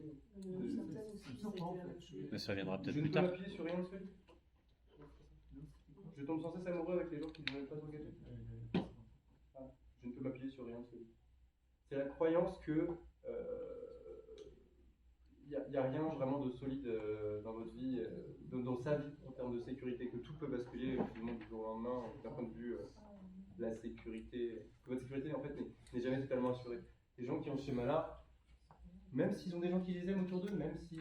Mais ça viendra
Je
peut-être
ne
plus
peux
tard.
m'appuyer sur rien de celui. Je tombe sans cesse amoureux avec les gens qui ne veulent pas s'engager. Je ne peux m'appuyer sur rien de celui. C'est la croyance que il n'y a rien vraiment de solide dans votre vie, dans sa vie, en termes de sécurité, que tout peut basculer finalement du jour au lendemain, d'un point de vue de la sécurité, que votre sécurité en fait n'est jamais totalement assurée. Les gens qui ont ce schéma-là, même s'ils ont des gens qui les aiment autour d'eux, même si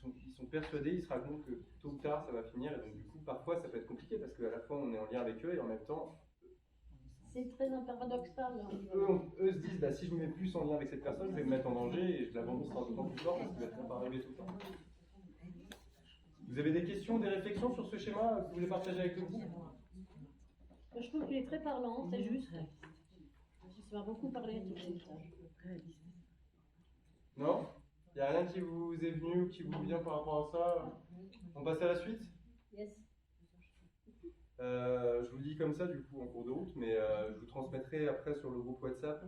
ils sont persuadés, ils se racontent que tôt ou tard ça va finir, et donc du coup parfois ça peut être compliqué parce qu'à la fois on est en lien avec eux et en même temps
C'est très paradoxal. Hein.
eux se disent, bah, si je me mets plus en lien avec cette personne, je vais me mettre en danger et je l'abandonne sera d'autant plus fort parce qu'il va finir par arriver tout le temps. Vous avez des questions, des réflexions sur ce schéma que vous voulez partager avec le groupe?
Je trouve qu'il est très parlant, c'est juste. Ça va beaucoup parler de tout ça.
Non? Il n'y a rien qui vous est venu ou qui vous vient par rapport à ça? On passe à la suite?
Yes.
Je vous le dis comme ça du coup en cours de route, mais je vous transmettrai après sur le groupe WhatsApp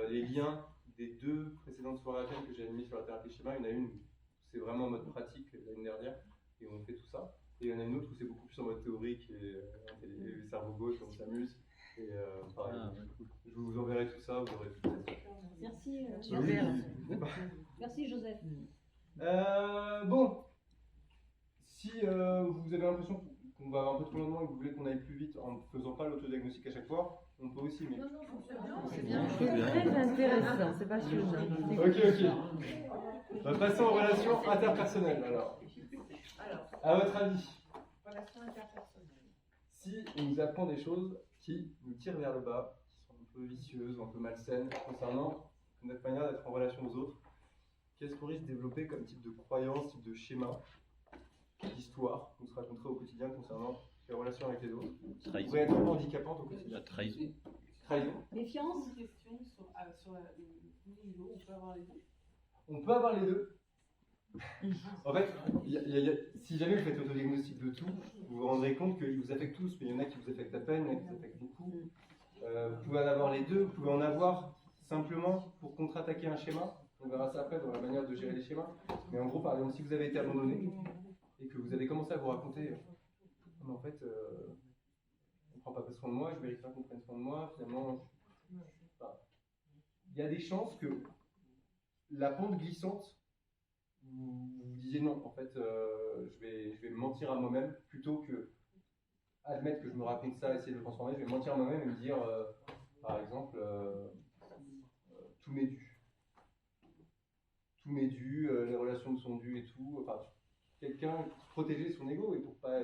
les liens des deux précédentes soirées à thème que j'ai animées sur la thérapie schéma. Il y en a une où c'est vraiment en mode pratique l'année dernière et on fait tout ça. Et il y en a une autre où c'est beaucoup plus en mode théorique et le cerveau gauche, on s'amuse. Et pareil, je vous enverrai tout ça, vous aurez tout ça.
Merci. Merci Joseph.
Bon, si vous avez l'impression qu'on va un peu trop lentement et que vous voulez qu'on aille plus vite en ne faisant pas l'autodiagnostic à chaque fois, on peut aussi, mais...
C'est bien.
C'est très intéressant, c'est passionnant.
Ok. Passons aux relations interpersonnelles alors. À votre avis,
Relation interpersonnelle.
si on nous apprend des choses qui nous tirent vers le bas, qui sont un peu vicieuses, un peu malsaines, concernant notre manière d'être en relation aux autres, qu'est-ce qu'on risque de développer comme type de croyance, type de schéma, d'histoire qu'on se raconterait au quotidien concernant les relations avec les autres, qui
Trahison.
pourrait être handicapante au quotidien?
La trahison.
Trahison.
Méfiance.
Une question sur le niveau, on peut avoir les deux.
On peut avoir les deux. En fait, si jamais vous faites l'autodiagnostic de tout, vous vous rendrez compte qu'ils vous affectent tous, mais il y en a qui vous affectent à peine, il y en a qui vous affectent beaucoup. Vous pouvez en avoir les deux, vous pouvez en avoir simplement pour contre-attaquer un schéma. On verra ça après dans la manière de gérer les schémas. Mais en gros, par exemple, si vous avez été abandonné et que vous avez commencé à vous raconter, mais en fait, on ne prend pas soin de moi, je mérite pas qu'on prenne soin de moi, finalement, il y a des chances que la pente glissante, vous disiez non, en fait, je vais me mentir à moi-même plutôt que admettre que je me raconte ça, essayer de le transformer. Je vais me mentir à moi-même et me dire, par exemple, tout m'est dû. Tout m'est dû, les relations me sont dues et tout. Enfin, quelqu'un protéger son ego et pour pas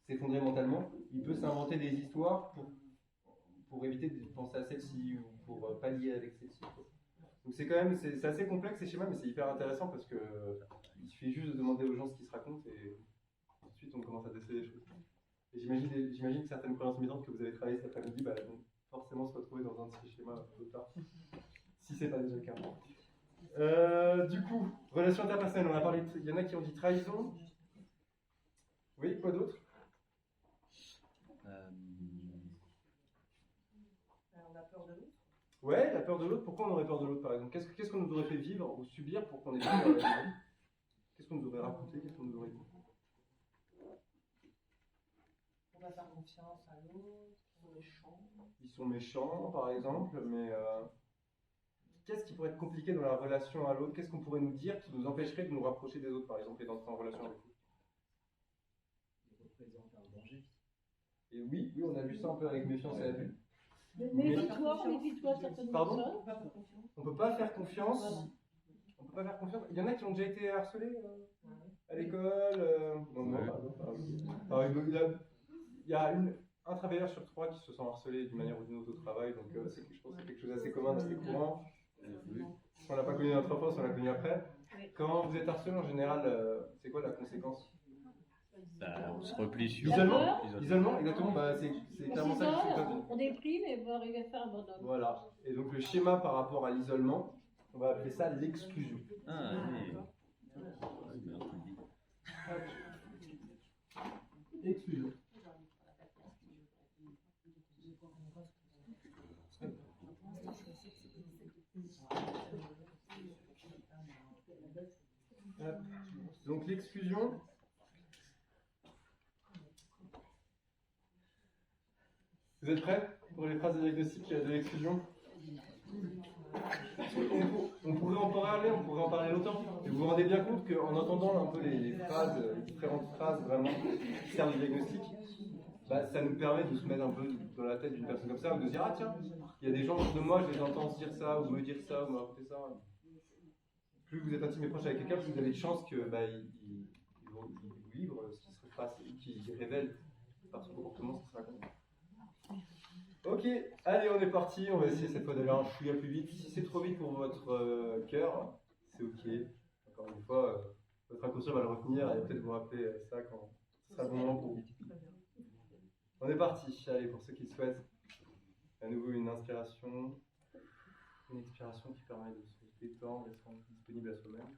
s'effondrer mentalement, il peut s'inventer des histoires pour éviter de penser à celle-ci ou pour pallier avec celle-ci. Donc c'est quand même, c'est assez complexe ces schémas, mais c'est hyper intéressant parce que il suffit juste de demander aux gens ce qu'ils se racontent et ensuite on commence à déceler les choses. Et j'imagine que certaines croyances limitantes que vous avez travaillées cet après-midi vont forcément se retrouver dans un de ces schémas plus tard, si c'est pas déjà le cas. Du coup, relations interpersonnelles, on a parlé, il y en a qui ont dit trahison. Oui, quoi d'autre?
On a peur de l'autre.
Ouais, la peur de l'autre. Pourquoi on aurait peur de l'autre, par exemple? Qu'est-ce qu'on nous aurait fait vivre ou subir pour qu'on ait peur de l'autre? Qu'est-ce qu'on nous aurait raconté? Qu'est-ce qu'on nous aurait dit?
On va faire confiance à l'autre, ils sont méchants.
Ils sont méchants, par exemple, mais qu'est-ce qui pourrait être compliqué dans la relation à l'autre? Qu'est-ce qu'on pourrait nous dire qui nous empêcherait de nous rapprocher des autres, par exemple, et d'entrer en relation avec eux?
Il représente un danger.
Et oui, on a vu ça un peu avec méfiance et abus.
Méfie-toi certaines
Pardon?
personnes.
On va faire confiance.
On ne peut pas faire confiance. On peut pas faire confiance. Il y en a qui ont déjà été harcelés à l'école. Non, non,
Ouais.
pardon. Alors, il y a un travailleur sur 3 qui se sent harcelé d'une manière ou d'une autre au travail, donc je pense que c'est quelque chose d'assez commun, d'assez courant. On l'a pas connu dans notre enfance, on l'a connu après. Quand vous êtes harcelé en général, c'est quoi la conséquence?
Bah, on se replie sur
L'isolement.
l'isolement.
L'isolement, exactement. Bah, c'est clairement ça que je suis.
On déprime et on va arriver à faire un bonhomme.
Voilà. Et donc le schéma par rapport à l'isolement, on va appeler ça l'exclusion.
Ah, oui.
Exclusion. Donc l'exclusion, vous êtes prêts pour les phrases de diagnostic de l'exclusion? On pourrait en parler, longtemps. Et vous vous rendez bien compte qu'en entendant un peu les phrases, les différentes phrases vraiment qui servent de diagnostic, bah, ça nous permet de se mettre un peu dans la tête d'une personne comme ça, ou de se dire, ah tiens, il y a des gens autour de moi, je les entends se dire ça, ou me dire ça, ou me raconter ça. Plus vous êtes intime et proche avec quelqu'un, plus vous avez de chances que bah, il vous livre ce qui se passe, qui révèle par son comportement ce qui se raconte. Ok, allez, on est parti. On va essayer cette fois d'aller un chouïa plus vite. Si c'est trop vite pour votre cœur, c'est ok. Encore une fois, votre inconscient va le retenir et peut-être vous rappeler ça quand ce sera le bon moment pour vous. On est parti. Allez, pour ceux qui le souhaitent, à nouveau une inspiration, une expiration qui permet de se détendre et de se rendre disponible à soi-même.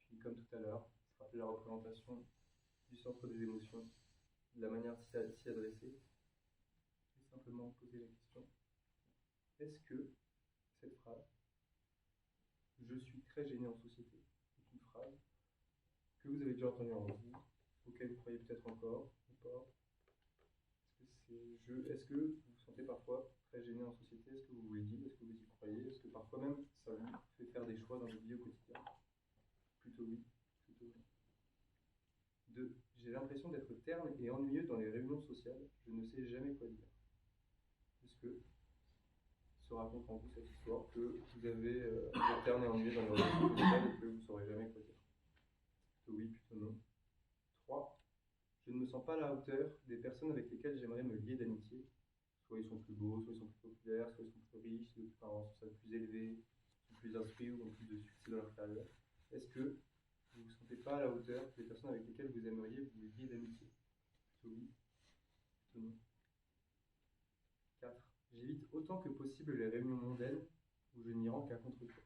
Puis, comme tout à l'heure, se rappeler la représentation du centre des émotions, de la manière d'y adresser. Simplement poser la question, est-ce que cette phrase « je suis très gêné en société » est une phrase que vous avez déjà entendue en vous, auquel vous croyez peut-être encore ou pas? Est-ce que vous vous sentez parfois très gêné en société? Est-ce que vous vous le dites? Est-ce que vous y croyez? Est-ce que parfois même ça vous fait faire des choix dans votre vie au quotidien? Plutôt oui, plutôt oui. 2. J'ai l'impression d'être terne et ennuyeux dans les réunions sociales, je ne sais jamais quoi dire. Est-ce que se raconte en vous cette histoire que vous avez terne et ennuyé dans les relations sociales et que vous ne saurez jamais quoi dire? Plutôt oui, plutôt non. 3. Je ne me sens pas à la hauteur des personnes avec lesquelles j'aimerais me lier d'amitié. Soit ils sont plus beaux, soit ils sont plus populaires, soit ils sont plus riches, soit ils ont un social plus élevé, sont plus instruits ou ont plus de succès dans leur carrière. Est-ce que vous ne vous sentez pas à la hauteur des personnes avec lesquelles vous aimeriez vous lier d'amitié? Plutôt oui, plutôt non. 4. J'évite autant que possible les réunions mondaines où je n'y rends qu'à contre-cœur.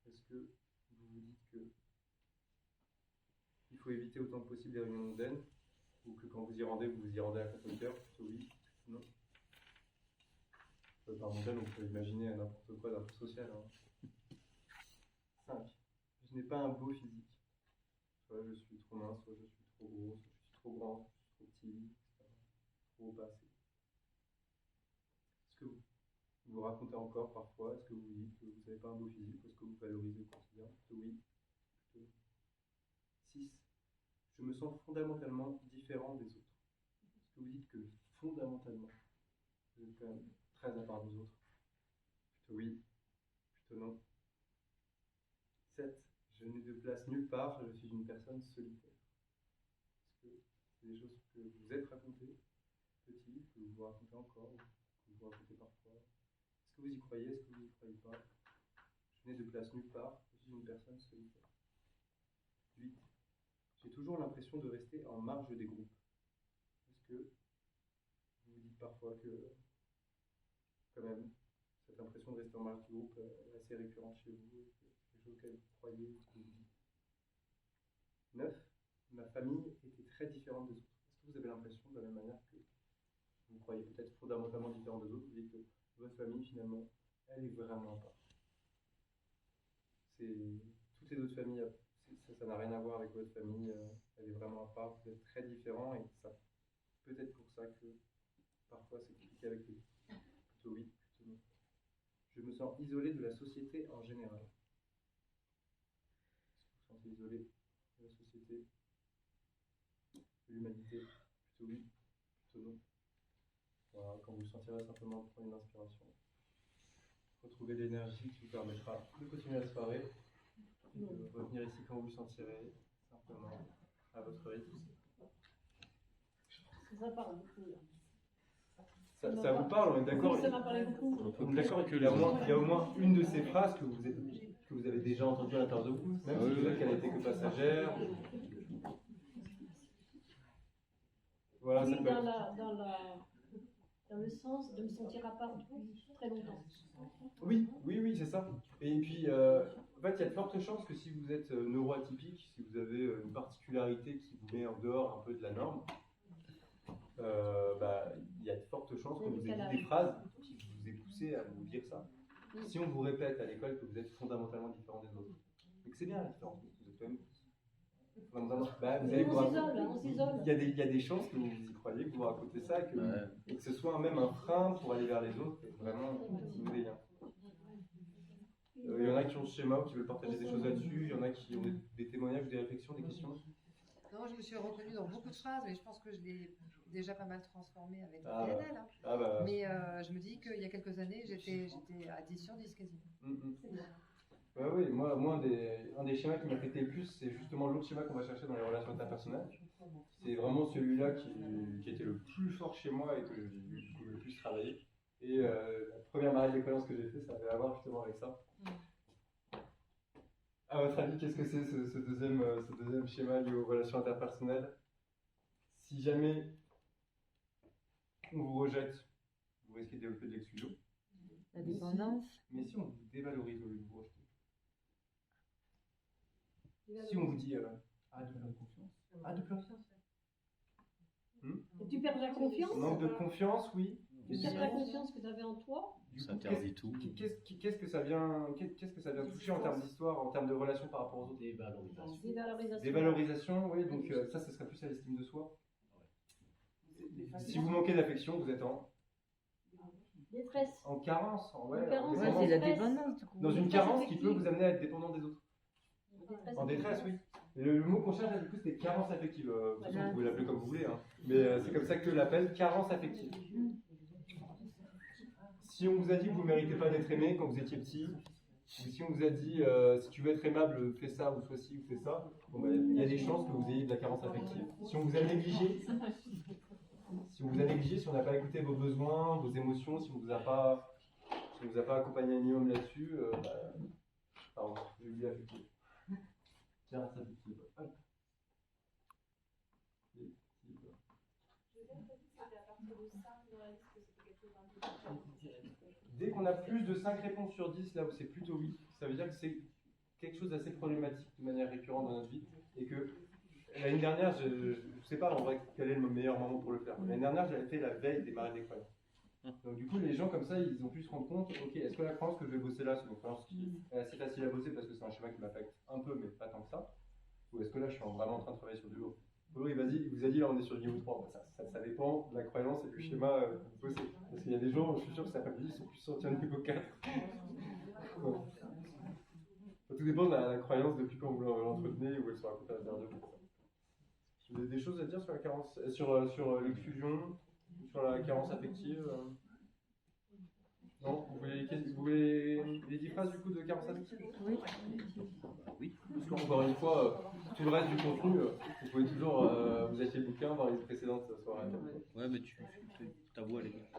Est-ce que vous vous dites que il faut éviter autant que possible les réunions mondaines ou que quand vous y rendez à contre-cœur? Plutôt oui, non. Par mondaine, on peut imaginer n'importe quoi d'un peu social. 5. Je n'ai pas un beau physique. Soit je suis trop mince, soit je suis trop gros, soit je suis trop grand, soit je suis trop petit, etc. Trop pas assez. Est-ce que vous racontez encore parfois? Est-ce que vous dites que vous n'avez pas un beau physique? Est-ce que vous valorisez au quotidien? Plutôt oui, plutôt non. 6. Je me sens fondamentalement différent des autres. Est-ce que vous dites que fondamentalement, vous êtes quand même très à part des autres? Plutôt oui, plutôt non. 7. Je n'ai de place nulle part, je suis une personne solitaire. Est-ce que c'est des choses que vous êtes racontées, petit, que vous racontez encore, que vous racontez parfois? Est-ce que vous y croyez? Est-ce que vous n'y croyez pas? Je n'ai de place nulle part, je suis une personne solitaire. 8. J'ai toujours l'impression de rester en marge des groupes. Est-ce que vous vous dites parfois que, quand même, cette impression de rester en marge du groupe est assez récurrente chez vous, et que c'est quelque chose auquel vous croyez ou ce que vous dites? 9. Ma famille était très différente des autres. Est-ce que vous avez l'impression, de la même manière que vous croyez peut-être fondamentalement différent des autres, vous dites que votre famille, finalement, elle est vraiment pas. Toutes les autres familles, ça n'a rien à voir avec votre famille, elle est vraiment à part, vous êtes très différents et ça peut-être pour ça que parfois c'est compliqué avec eux. Plutôt oui, plutôt non. Je me sens isolé de la société en général. Est-ce que vous vous sentez isolé de la société, de l'humanité? Plutôt oui, plutôt non. Voilà, quand vous sentirez simplement prendre une inspiration, retrouver l'énergie qui vous permettra de continuer la soirée et de revenir ici quand vous le sentirez, simplement, à votre rythme.
Ça parle beaucoup. Là.
Ça vous parle, on est d'accord?
Ça m'a parlé beaucoup.
On est d'accord qu'il y a au moins une de ces phrases que vous avez déjà entendues à l'intérieur de vous, même si vous êtes qu'elle n'était que passagère. Voilà,
Oui,
ça peut être...
dans le sens de me sentir à part depuis très longtemps.
Oui, c'est ça. Et puis, en fait, il y a de fortes chances que si vous êtes neuroatypique, si vous avez une particularité qui vous met en dehors un peu de la norme, il y a de fortes chances que vous ayez des phrases qui vous aient poussé à vous dire ça. Si on vous répète à l'école que vous êtes fondamentalement différent des autres, et que c'est bien la différence, parce que vous êtes quand même fondamentalement... vous allez
On s'isole.
il y a des chances que vous y croyez, que vous racontez ça, et que ce soit même un frein pour aller vers les autres, et vraiment vous ayez un. Il y en a qui ont ce schéma ou qui veulent partager des choses là-dessus, il y en a qui ont des témoignages, des réflexions, des questions.
Non, je me suis reconnue dans beaucoup de phrases, mais je pense que je l'ai déjà pas mal transformée avec
Ah,
PNL. Hein.
Ah bah.
Mais je me dis qu'il y a quelques années, j'étais à 10 sur 10 quasiment.
Ouais, oui, moi un des schémas qui m'a affecté le plus, c'est justement l'autre schéma qu'on va chercher dans les relations interpersonnelles. C'est vraiment celui-là qui était le plus fort chez moi et que j'ai le plus travaillé. Et la première marée d'expérience que j'ai fait, ça avait à voir justement avec ça. À votre avis, qu'est-ce que c'est ce deuxième schéma lié aux relations interpersonnelles? Si jamais on vous rejette, vous risquez de développer de l'exclusion.
La dépendance.
Mais si on vous dévalorise au lieu de vous rejeter, si on vous dit arrête de faire de confiance, arrête de pleurer.
Et tu perds la confiance.
Manque de confiance, oui.
Tu perds la confiance que tu avais en toi.
Ça interdit tout.
Qu'est-ce que ça vient toucher en termes d'histoire, en termes de relations par rapport aux autres?
Dévalorisation.
Dévalorisation, oui, donc ça serait plus à l'estime de soi. Si vous manquez d'affection, vous êtes en
Détresse.
En carence,
Ouais,
c'est la dépendance du coup.
dans une carence qui peut vous amener à être dépendant des autres. En détresse, oui. Et le mot qu'on cherche, du coup, c'était carence affective. De toute façon, vous pouvez l'appeler comme vous voulez, hein. Mais c'est comme ça que je l'appelle, carence affective. Si on vous a dit que vous ne méritez pas d'être aimé quand vous étiez petit, ou si on vous a dit si tu veux être aimable, fais ça, ou sois ci, ou fais ça, il y a des chances que vous ayez de la carence affective. Si on vous a négligé, si on n'a pas écouté vos besoins, vos émotions, si on vous a pas accompagné un minimum là-dessus, pardon, j'ai oublié affectif. Carence affective. Dès qu'on a plus de 5 réponses sur 10, là où c'est plutôt oui, ça veut dire que c'est quelque chose d'assez problématique de manière récurrente dans notre vie. Et que l'année dernière, je ne sais pas en vrai quel est le meilleur moment pour le faire. L'année dernière, j'avais fait la veille des marées des croyances. Donc du coup, les gens comme ça, ils ont pu se rendre compte, ok, est-ce que la croyance que je vais bosser là, c'est une croyance qui est assez facile à bosser parce que c'est un schéma qui m'affecte un peu, mais pas tant que ça. Ou est-ce que là, je suis vraiment en train de travailler sur du haut? Oui, vas-y, il vous a dit là, on est sur le niveau 3. Ça dépend de la croyance et du schéma bossé. Parce qu'il y a des gens, je suis sûr que ça ils sont plus sortis au niveau 4. Ouais. Tout dépend de la croyance depuis quand vous l'entretenez ou elle se raconte à l'intérieur de vous. Vous avez des choses à dire sur la carence, sur l'exclusion, sur la carence affective? Non, vous voulez les 10 phrases du coup de carence affective?
Oui.
Parce qu'encore une fois, tout le reste du contenu, vous pouvez toujours vous acheter le bouquin, voir les précédentes soirées.
Ouais, mais ta voix, elle est.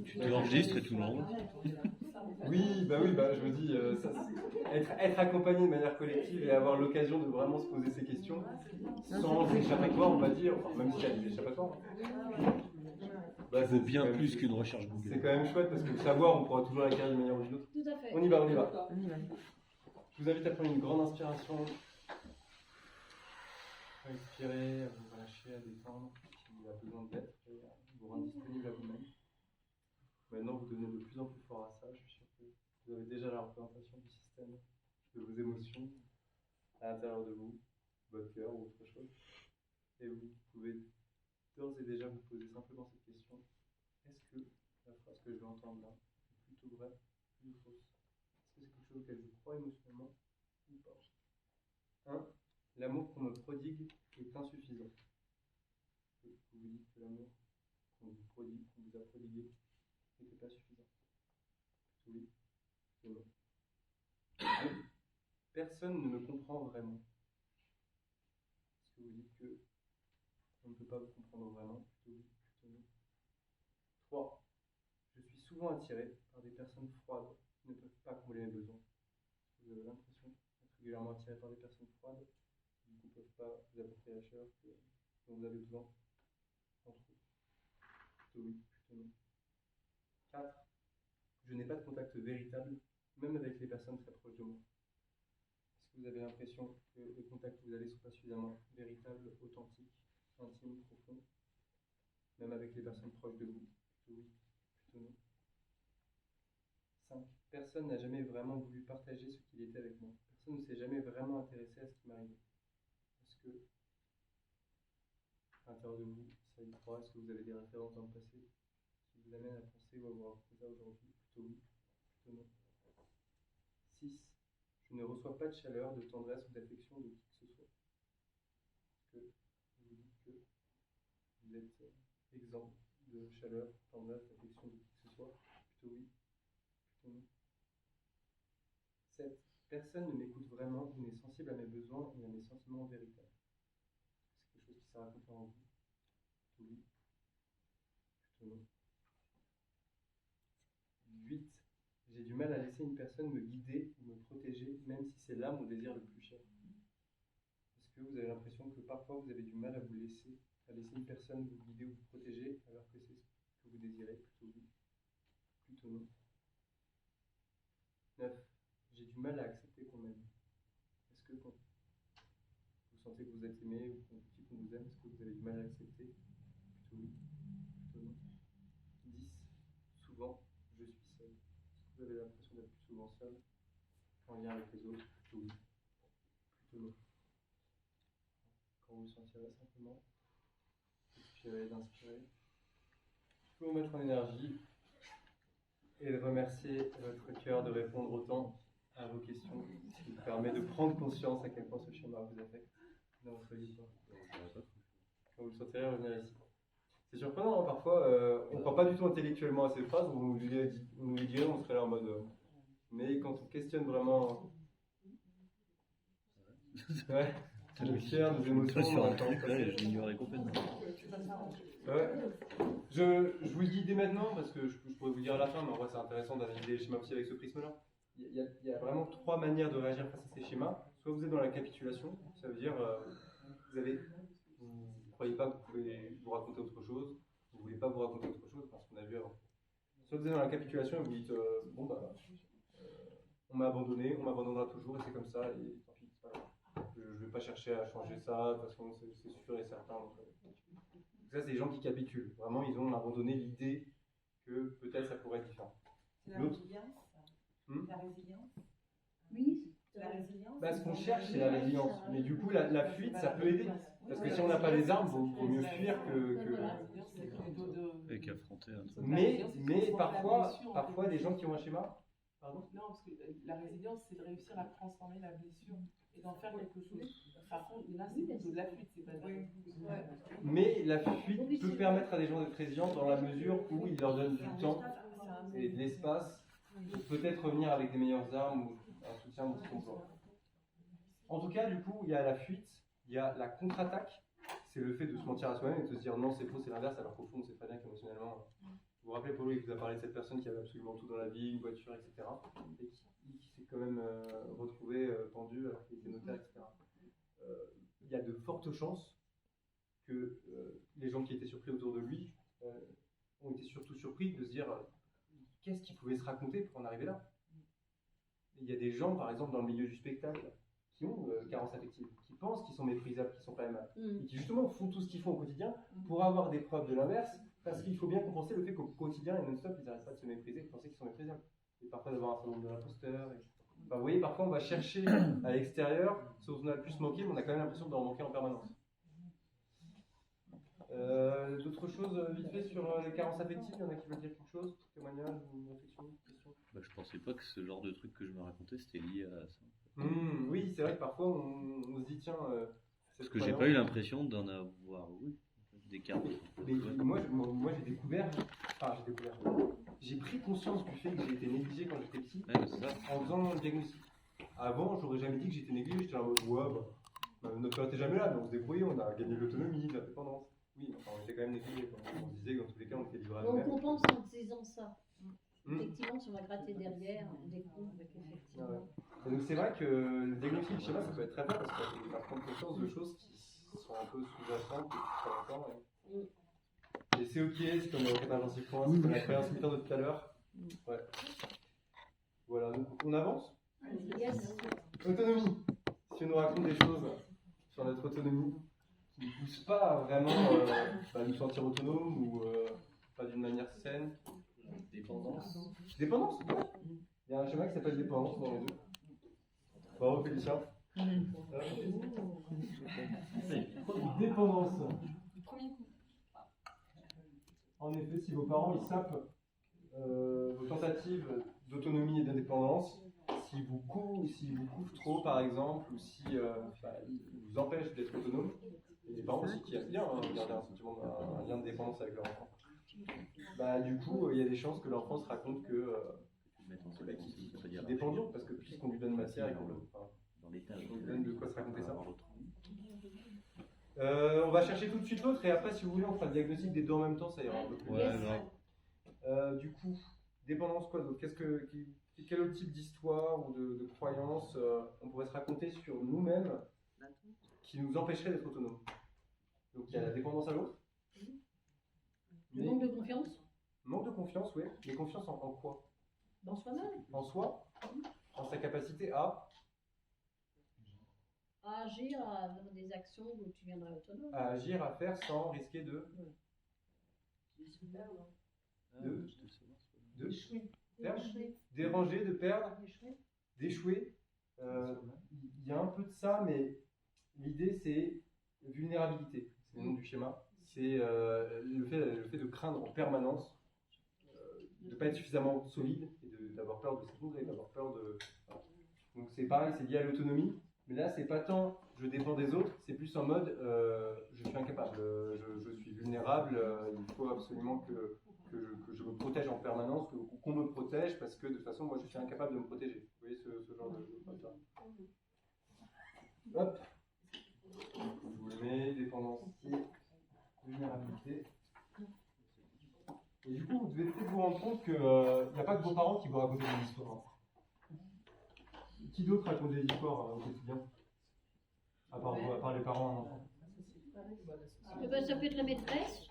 Tu t'enregistres et tout le monde.
Oui, je me dis, être accompagné de manière collective et avoir l'occasion de vraiment se poser ces questions, sans échappatoire, on va dire, enfin, même s'il y a des échappatoires.
C'est bien plus qu'une recherche Google.
C'est quand même chouette parce que le savoir, on pourra toujours l'acquérir d'une manière ou d'une autre.
Tout à fait.
On y va. Je vous invite à prendre une grande inspiration. À expirer, à vous relâcher, à détendre, s'il y a besoin d'être, et à vous rendre disponible à vous-même. Maintenant, vous devenez de plus en plus fort à ça. Je suis sûr que vous avez déjà la représentation du système, de vos émotions à l'intérieur de vous, votre cœur ou autre chose. Et vous pouvez d'ores et déjà vous poser simplement cette question. Est-ce que la phrase que je vais entendre là est plutôt vraie ou fausse? Est-ce que c'est quelque chose auquel je crois émotionnellement ou pas? 1. L'amour qu'on me prodigue est insuffisant. Vous vous dites que l'amour qu'on vous prodigue vous a prodigué n'était pas suffisant? Oui, plutôt non. Personne ne me comprend vraiment. Est-ce que vous dites que on ne peut pas vous comprendre vraiment? Plutôt oui, plutôt non. 3. Je suis souvent attiré par des personnes froides qui ne peuvent pas combler mes besoins. Vous avez l'impression d'être régulièrement attiré par des personnes froides qui ne peuvent pas vous apporter la chaleur dont vous avez besoin. Entre autres. Plutôt oui, plutôt non. 4. Je n'ai pas de contact véritable, même avec les personnes très proches de moi. Est-ce que vous avez l'impression que les contacts que vous avez ne sont pas suffisamment véritables, authentiques, intimes, profonds, même avec les personnes proches de vous? Plutôt oui, plutôt non. 5. Personne n'a jamais vraiment voulu partager ce qu'il était avec moi. Personne ne s'est jamais vraiment intéressé à ce qui m'arrivait. Est-ce que, à l'intérieur de vous, ça y croit? Est-ce que vous avez des références dans le passé qui vous amènent à penser ou à vous raconter ça aujourd'hui? Plutôt oui, plutôt non. 6. Je ne reçois pas de chaleur, de tendresse ou d'affection de qui que ce soit. Est-ce que vous dites que vous êtes exempt de chaleur, tendresse, d'affection de qui que ce soit? Plutôt oui, plutôt non. 7. Personne ne m'écoute vraiment ou n'est sensible à mes besoins et à mes sentiments véritables. Est-ce que c'est quelque chose qui s'est raconté en vous? Plutôt oui, plutôt non. 8. J'ai du mal à laisser une personne me guider ou me protéger, même si c'est là mon désir le plus cher. Est-ce que vous avez l'impression que parfois vous avez du mal à laisser une personne vous guider ou vous protéger, alors que c'est ce que vous désirez? Plutôt oui, plutôt non. 9. J'ai du mal à accepter qu'on m'aime. Est-ce que quand vous sentez que vous êtes aimé ou qu'on dit qu'on vous aime, est-ce que vous avez du mal à accepter? Plutôt oui, plutôt non. 10. Souvent, je suis seul. Est-ce que vous avez l'impression d'être plus souvent seul en lien avec les autres? Plutôt oui, plutôt non. Quand vous vous sentirez simplement, suffirez d'inspirer. Je peux vous mettre en énergie et de remercier votre cœur de répondre autant à vos questions, ce qui vous permet de prendre conscience à quel point ce schéma vous affecte dans votre vie. Quand vous le sentirez, revenir ici. C'est surprenant, hein, parfois, on ne croit pas du tout intellectuellement à ces phrases, on nous les dirait, on serait là en mode... mais quand on questionne vraiment... Ouais, nos cœurs, nos émotions...
Sur un truc, là, je l'ignorais complètement.
Ouais. Je vous le dis dès maintenant, parce que je pourrais vous le dire à la fin, mais en vrai c'est intéressant d'analyser les schémas aussi avec ce prisme-là. Il y a vraiment 3 manières de réagir face à ces schémas. Soit vous êtes dans la capitulation, ça veut dire vous ne croyez pas que vous pouvez vous raconter autre chose, vous ne voulez pas vous raconter autre chose, parce qu'on a vu avant. Soit vous êtes dans la capitulation et vous dites bon bah on m'a abandonné, on m'abandonnera toujours et c'est comme ça, et tant pis, c'est pas grave. Je ne vais pas chercher à changer ça, de toute façon c'est sûr et certain. Donc ça, c'est des gens qui capitulent. Vraiment, ils ont abandonné l'idée que peut-être ça pourrait être différent.
C'est la résilience. La résilience.
Oui.
La résilience.
Bah, ce qu'on cherche, c'est la résilience. Mais du coup, la fuite, ça peut aider. Parce que si on n'a pas les armes, il vaut mieux fuir
Et qu'affronter un truc.
Mais parfois, des gens qui ont un schéma. Pardon ?
Non, parce que la résilience, c'est de réussir à transformer la blessure et d'en faire quelque chose. Par contre, là, c'est plutôt de la fuite, c'est pas de la résilience.
Mais la fuite peut permettre à des gens d'être résilients dans la mesure où il leur donne du temps et de l'espace pour peut-être revenir avec des meilleures armes ou un soutien dans ce qu'on voit. En tout cas, du coup, il y a la fuite, il y a la contre-attaque, c'est le fait de se mentir à soi-même et de se dire non, c'est faux, c'est l'inverse, alors qu'au fond, c'est très bien qu'émotionnellement. Vous vous rappelez, Paulo, il vous a parlé de cette personne qui avait absolument tout dans la vie, une voiture, etc. Et qui s'est quand même retrouvé pendu alors qu'il était notaire, etc. Il y a de fortes chances que les gens qui étaient surpris autour de lui ont été surtout surpris de se dire qu'est-ce qu'il pouvait se raconter pour en arriver là. Il y a des gens, par exemple, dans le milieu du spectacle, qui ont carence affective, qui pensent qu'ils sont méprisables, qu'ils sont pas aimables, et qui justement font tout ce qu'ils font au quotidien pour avoir des preuves de l'inverse, parce qu'il faut bien compenser le fait qu'au quotidien et non-stop, ils n'arrêtent pas de se mépriser, de penser qu'ils sont méprisables. Et parfois d'avoir un syndrome de l'imposteur. Enfin, vous voyez, parfois on va chercher à l'extérieur ce dont on a le plus manqué, mais on a quand même l'impression d'en manquer en permanence. D'autres choses vite fait sur les carences affectives, il y en a qui veulent dire quelque chose? Témoignage ou une réflexion, une question?
Bah, je pensais pas que ce genre de truc que je me racontais c'était lié à ça.
Oui, c'est vrai que parfois on se dit tiens.
Parce que j'ai pas eu l'impression d'en avoir eu des carences.
Mais moi j'ai découvert, enfin conscience du fait que j'ai été négligé quand j'étais petit
Ouais, c'est ça.
en faisant mon diagnostic. Avant, j'aurais jamais dit que j'étais négligé, j'étais en mode ouais, notre père n'était jamais là, mais on se débrouillait, on a gagné de l'autonomie, de l'indépendance. Oui, enfin, on était quand même négligé. On se disait que dans tous les cas, on était livré à
On
nous-mêmes.
compense en disant ça. Effectivement, si on va gratter derrière, on découvre qu'effectivement.
Ah ouais. Et donc c'est vrai que le diagnostic schéma, ça peut être très bien parce que ça peut faire prendre conscience de choses qui sont un peu sous-jacentes depuis très longtemps. Et c'est ok, c'est comme le requête intensif point, c'est comme la croyance militaire de tout à l'heure. Ouais. Voilà, donc on avance.
Yes.
Autonomie. Si on nous raconte des choses sur notre autonomie qui ne poussent pas à vraiment nous sentir autonomes ou pas d'une manière saine.
Dépendance.
Dépendance, ouais. Il y a un schéma qui s'appelle dépendance dans les deux. Bravo Félicien. Dépendance. En effet, si vos parents ils sapent vos tentatives d'autonomie et d'indépendance, s'ils vous couvrent trop par exemple, ou si ils vous empêchent d'être autonome, et les parents aussi qui aiment bien garder un sentiment, un lien de dépendance avec leur enfant, bah du coup il y a des chances que l'enfant se raconte que qu'il est dépendant, parce que puisqu'on lui donne matière et qu'on lui donne de quoi se raconter ça. On va chercher tout de suite l'autre et après si vous voulez on fera le diagnostic des deux en même temps, ça ira un peu plus.
Ouais,
Du coup, dépendance quoi d'autre? Quel autre type d'histoire ou de croyance on pourrait se raconter sur nous-mêmes qui nous empêcherait d'être autonomes? Donc il y a la dépendance à l'autre.
Le manque de confiance
Manque de confiance, oui. Mais confiance en quoi?
dans soi-même,
En soi, en sa capacité à
agir dans des actions où tu viendras autonome.
agir, à faire sans risquer de perdre, déranger, de perdre, d'échouer. Il y a un peu de ça, mais l'idée c'est vulnérabilité. C'est le nom du schéma. C'est le fait de craindre en permanence de ne pas être suffisamment solide et d'avoir peur de s'effondrer, d'avoir peur de. Voilà. Donc c'est pareil, c'est lié à l'autonomie. Mais là, c'est pas tant je dépends des autres, c'est plus en mode je suis incapable, je suis vulnérable, il faut absolument que je me protège en permanence, qu'on me protège parce que de toute façon, moi je suis incapable de me protéger. Vous voyez ce genre de phrase-là. Hop, je vous le mets, dépendance ici, vulnérabilité. Et du coup, vous devez peut-être vous rendre compte qu'il n'y a pas que vos parents qui vous racontent des histoires. Qui d'autre raconte des histoires au quotidien à part les parents?
Ça peut être la maîtresse,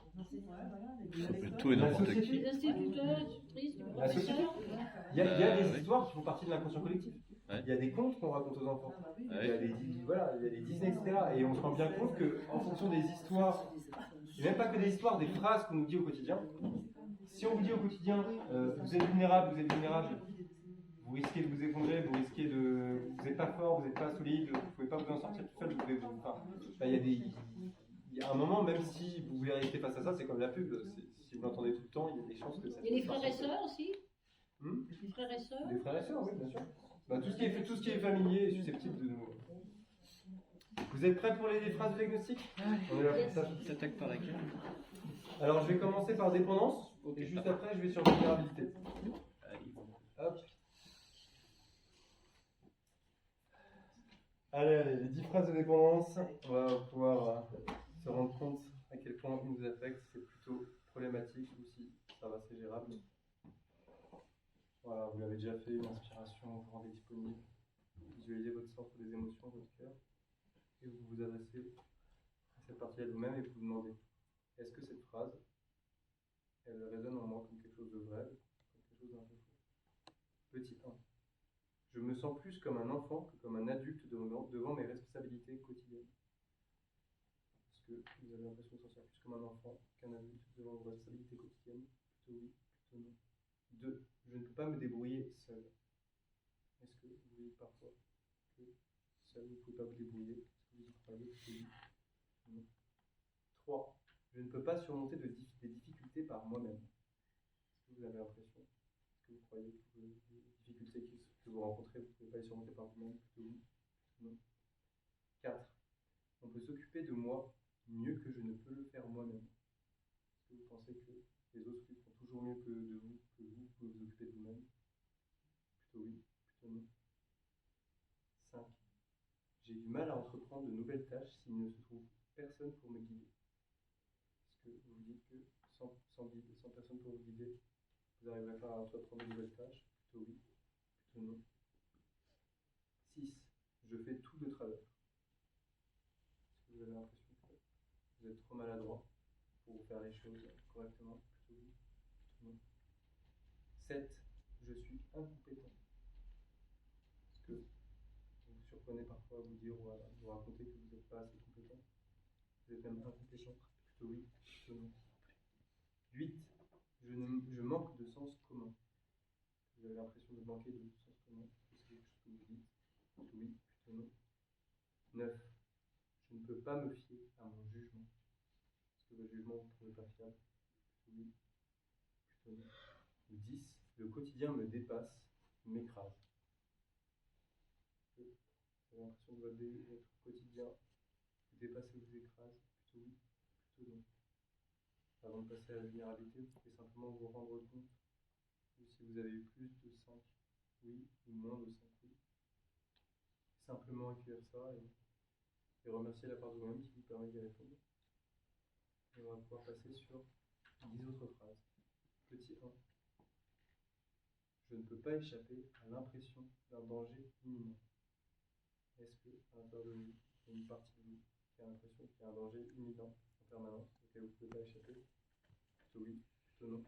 Ça peut être tout et n'importe qui.
l'instituteur, l'institutrice, le
La société.
professeur.
Il y a des histoires qui font partie de l'inconscient collectif.
Ouais.
Il y a des contes qu'on raconte aux enfants.
Ouais.
Il y a des Disney, etc. Et on se rend bien compte qu'en fonction des histoires, et même pas que des histoires, des phrases qu'on nous dit au quotidien, si on vous dit au quotidien, vous êtes vulnérable, vous risquez de vous effondrer, vous n'êtes pas fort, vous n'êtes pas solide, vous ne pouvez pas vous en sortir tout seul, il y a un moment, même si vous voulez rester face à ça, c'est comme la pub, si vous l'entendez tout le temps, il y a des chances que ça.
Il y a les frères et sœurs aussi.
Les
frères et sœurs.
Les frères et sœurs, oui, bien sûr. Bah, tout ce qui est familier est susceptible de nous. Vous êtes prêts pour les phrases de diagnostic? On est là pour ça.
Tu t'attaques par laquelle?
Alors, je vais commencer par dépendance, et juste après, je vais sur vulnérabilité. Hop. Allez, les 10 phrases de dépendance, on va pouvoir se rendre compte à quel point une nous affecte, c'est plutôt problématique ou si ça va, c'est gérable. Voilà, vous l'avez déjà fait, l'inspiration, vous rendez disponible, visualisez votre centre des émotions, votre cœur, et vous vous adressez à cette partie-là de vous-même et vous vous demandez, est-ce que cette phrase, elle résonne en moi comme quelque chose de vrai, comme quelque chose d'un peu faux? Petit 1. Je me sens plus comme un enfant que comme un adulte devant mes responsabilités quotidiennes. Est-ce que vous avez l'impression de vous sentir plus comme un enfant qu'un adulte devant vos responsabilités quotidiennes? Plutôt oui, plutôt non. 2. Je ne peux pas me débrouiller seul. Est-ce que vous voyez parfois que seul vous ne pouvez pas vous débrouiller? Est-ce que vous y croyez? Oui. Non. 3. Je ne peux pas surmonter des difficultés par moi-même. Est-ce que vous avez l'impression? Est-ce que vous croyez que les difficultés que vous rencontrez, vous ne pouvez pas les surmonter par vous-même? Oui. Non. 4. On peut s'occuper de moi mieux que je ne peux le faire moi-même. Est-ce que vous pensez que les autres font toujours mieux que vous pouvez vous occuper plutôt oui, plutôt non. 5. J'ai du mal à entreprendre de nouvelles tâches s'il ne se trouve personne pour me guider. Est-ce que vous dites que sans personne pour vous guider, vous arriverez pas à entreprendre de nouvelles tâches? Plutôt oui, plutôt non. 6. Je fais tout de travers. Est-ce que vous avez l'impression que vous êtes trop maladroit pour faire les choses correctement? Plutôt oui, plutôt non. 7. Je suis incompétent. Est-ce que vous vous surprenez parfois à vous dire ou à vous raconter que vous n'êtes pas assez compétent? Vous êtes même incompétent? Plutôt oui, plutôt non. 8. Je manque de sens commun. Vous avez l'impression de manquer de sens commun? C'est quelque chose que vous dites? Plutôt oui, plutôt non. 9. Je ne peux pas me fier à mon jugement. Est-ce que votre jugement vous ne trouvez pas fiable? Plutôt oui, plutôt non. 10. Le quotidien me dépasse, m'écrase. Vous avez l'impression que votre quotidien vous dépasse et vous écrase? Plutôt oui, plutôt non. Avant de passer à la vulnérabilité, vous pouvez simplement vous rendre compte de si vous avez eu plus de 5 oui ou moins de 5 oui. Simplement écrire ça et remercier la part de vous-même qui vous permet d'y répondre. Et on va pouvoir passer sur 10 autres phrases. Petit 1. Je ne peux pas échapper à l'impression d'un danger imminent. Est-ce que, à l'intérieur de vous, il y a une partie de vous qui a l'impression qu'il y a un danger imminent en permanence auquel vous ne pouvez pas échapper? Plutôt oui, plutôt non.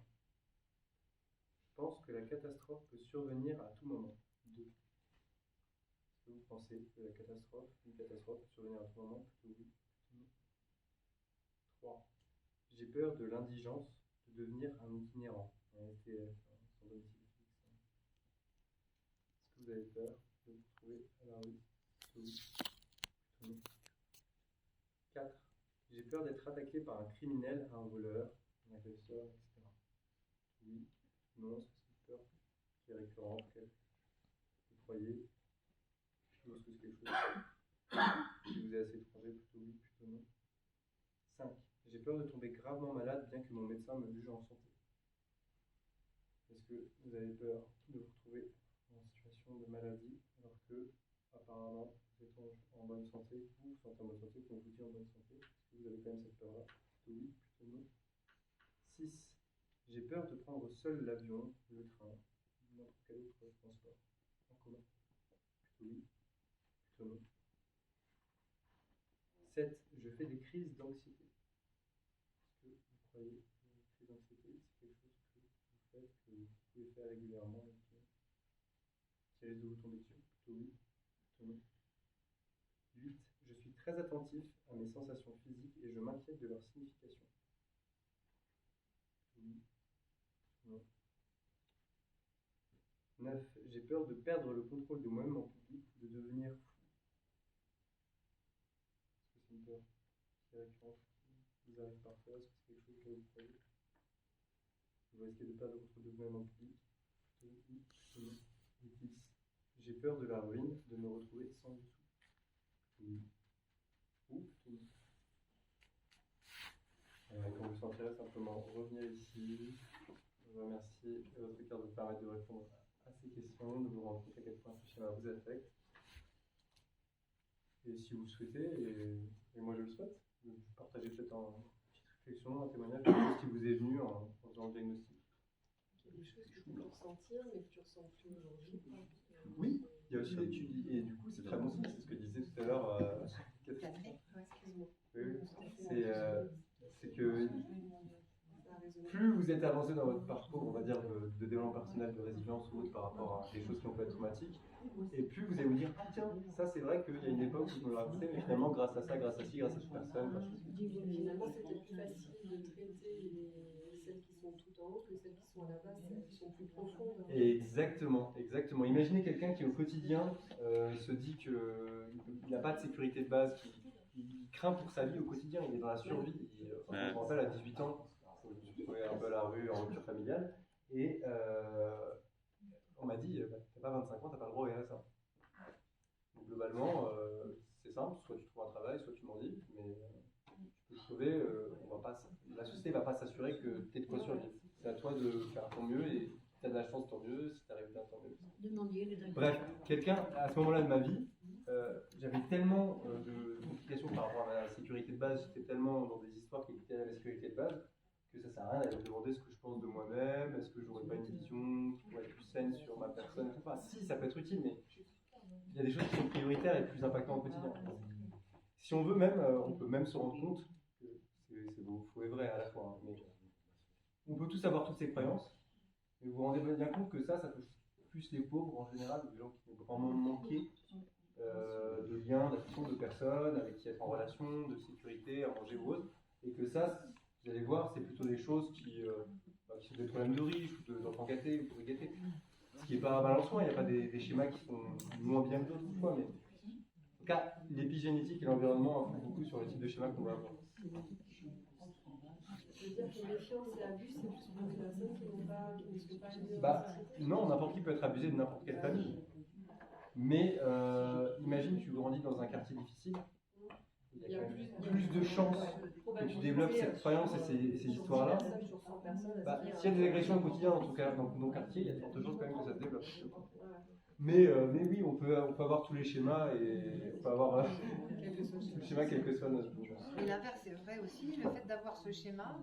Je pense que la catastrophe peut survenir à tout moment. 2. Est-ce que vous pensez que une catastrophe peut survenir à tout moment? Plutôt oui, plutôt non. 3. J'ai peur de l'indigence de devenir un itinérant, un SDF, sans domicile fixe. Est-ce que vous avez peur de vous retrouver à la rue? Plutôt oui, plutôt non. 4. J'ai peur d'être attaqué par un criminel, un voleur, un agresseur, etc. Oui, non, est-ce que c'est une peur qui est récurrente, que vous croyez? Ou est-ce que c'est quelque chose qui vous est assez étranger? Plutôt oui, plutôt non. 5. J'ai peur de tomber gravement malade bien que mon médecin me juge en santé. Est-ce que vous avez peur de vous retrouver en situation de maladie alors que, apparemment, vous êtes en bonne santé, vous vous sentez en bonne santé, qu'on vous dit en bonne santé? Est-ce que vous avez quand même cette peur-là? Plutôt oui, plutôt non. 6. J'ai peur de prendre seul l'avion, le train, ou n'importe quel autre transport en commun. Plutôt oui, plutôt non. 7. Je fais des crises d'anxiété. Est-ce que vous croyez que les crises d'anxiété, c'est quelque chose que vous faites, que vous pouvez faire régulièrement et qui risque de vous tomber dessus? Plutôt oui, plutôt non. 8. Je suis très attentif à mes sensations physiques et je m'inquiète de leur signification. Oui, non. 9. J'ai peur de perdre le contrôle de moi-même en public, de devenir fou. Est-ce que c'est une peur qui est récurrente, qui vous arrive parfois? Est-ce que c'est quelque chose que vous croyez? Vous risquez de perdre le contrôle de vous-même en public? Plutôt oui, plutôt non. 10. J'ai peur de la ruine, de me retrouver sans du tout. Oui. Ou plutôt non. Quand vous sentirez, simplement revenir ici. Je vous remercie votre cœur de vous permettre de répondre à ces questions, de vous rendre compte à quel point ce schéma vous affecte. Et si vous le souhaitez, et moi je le souhaite, de partager peut-être une petite réflexion, un témoignage, quelque chose qui vous est venu en faisant le diagnostic.
Il y a des choses que tu peux ressentir, mais que tu ressens plus aujourd'hui.
Oui, il y a aussi l'étude, et du coup c'est très bon signe, c'est ce que disait tout à l'heure Catherine.
Excuse-moi.
C'est que plus vous êtes avancé dans votre parcours, on va dire, de développement personnel, de résilience ou autre par rapport à des choses qui ont pu être traumatiques, et plus vous allez vous dire, ah tiens, ça c'est vrai qu'il y a une époque où je me le racontais, mais finalement grâce à ça, grâce à ci, grâce à cette personne.
Finalement, c'était plus facile de traiter celles qui sont tout en haut que celles qui sont à la base, celles qui sont plus profondes.
Exactement, exactement. Imaginez quelqu'un qui au quotidien se dit qu'il n'a pas de sécurité de base, il craint pour sa vie au quotidien, il est dans la survie. Et, je me rappelle à 18 ans, je me suis trouvé un peu à la rue en rupture familiale, et on m'a dit, t'as pas 25 ans, t'as pas le droit au RSA. Donc, globalement, c'est simple, soit tu trouves un travail, soit tu m'en dis, mais tu peux te sauver, la société ne va pas s'assurer que tu aies de quoi survivre. C'est à toi de faire ton mieux et tu as de la chance, tant mieux. Si tu arrives bien, tant mieux.
Demandiez les dates.
Bref, quelqu'un, à ce moment-là de ma vie, j'avais tellement de complications par rapport à ma sécurité de base, j'étais tellement dans des histoires qui étaient à la sécurité de base, que ça sert à rien d'aller me demander ce que je pense de moi-même, est-ce que j'aurais pas une vision qui pourrait être plus saine sur ma personne, tout. Enfin, si, ça peut être utile, mais il y a des choses qui sont prioritaires et plus impactantes au quotidien. Si on veut même, on peut même se rendre compte que c'est faux et vrai à la fois, hein, mais on peut tous avoir toutes ces croyances, mais vous vous rendez bien compte que ça touche plus les pauvres en général, les gens qui ont vraiment manqué de liens, d'affection de personnes, avec qui être en relation, de sécurité, à manger ou autre, et que ça, vous allez voir, c'est plutôt des choses qui sont des problèmes de riches, ou d'enfants gâtés, ou de gâtés. Ce qui n'est pas mal en soi, il n'y a pas des schémas qui sont moins bien que d'autres fois, mais en tout cas, l'épigénétique et l'environnement influent beaucoup sur le type de schéma qu'on va avoir.
Je veux dire que méfiance et abus, c'est plus pour des personnes qui ne sont pas généreuses.
Non, n'importe qui peut être abusé de n'importe quelle famille. Mais imagine, tu grandis dans un quartier difficile, il y a quand même plus de chances que tu développes cette croyance et ces histoires-là. S'il y a des agressions au quotidien, en tout cas dans nos quartiers, il y a de fortes chances quand même que ça se développe. Mais oui, on peut avoir tous les schémas et on peut avoir tous les schémas quel que soit notre vie.
Et l'inverse, c'est vrai aussi, le fait d'avoir ce schéma,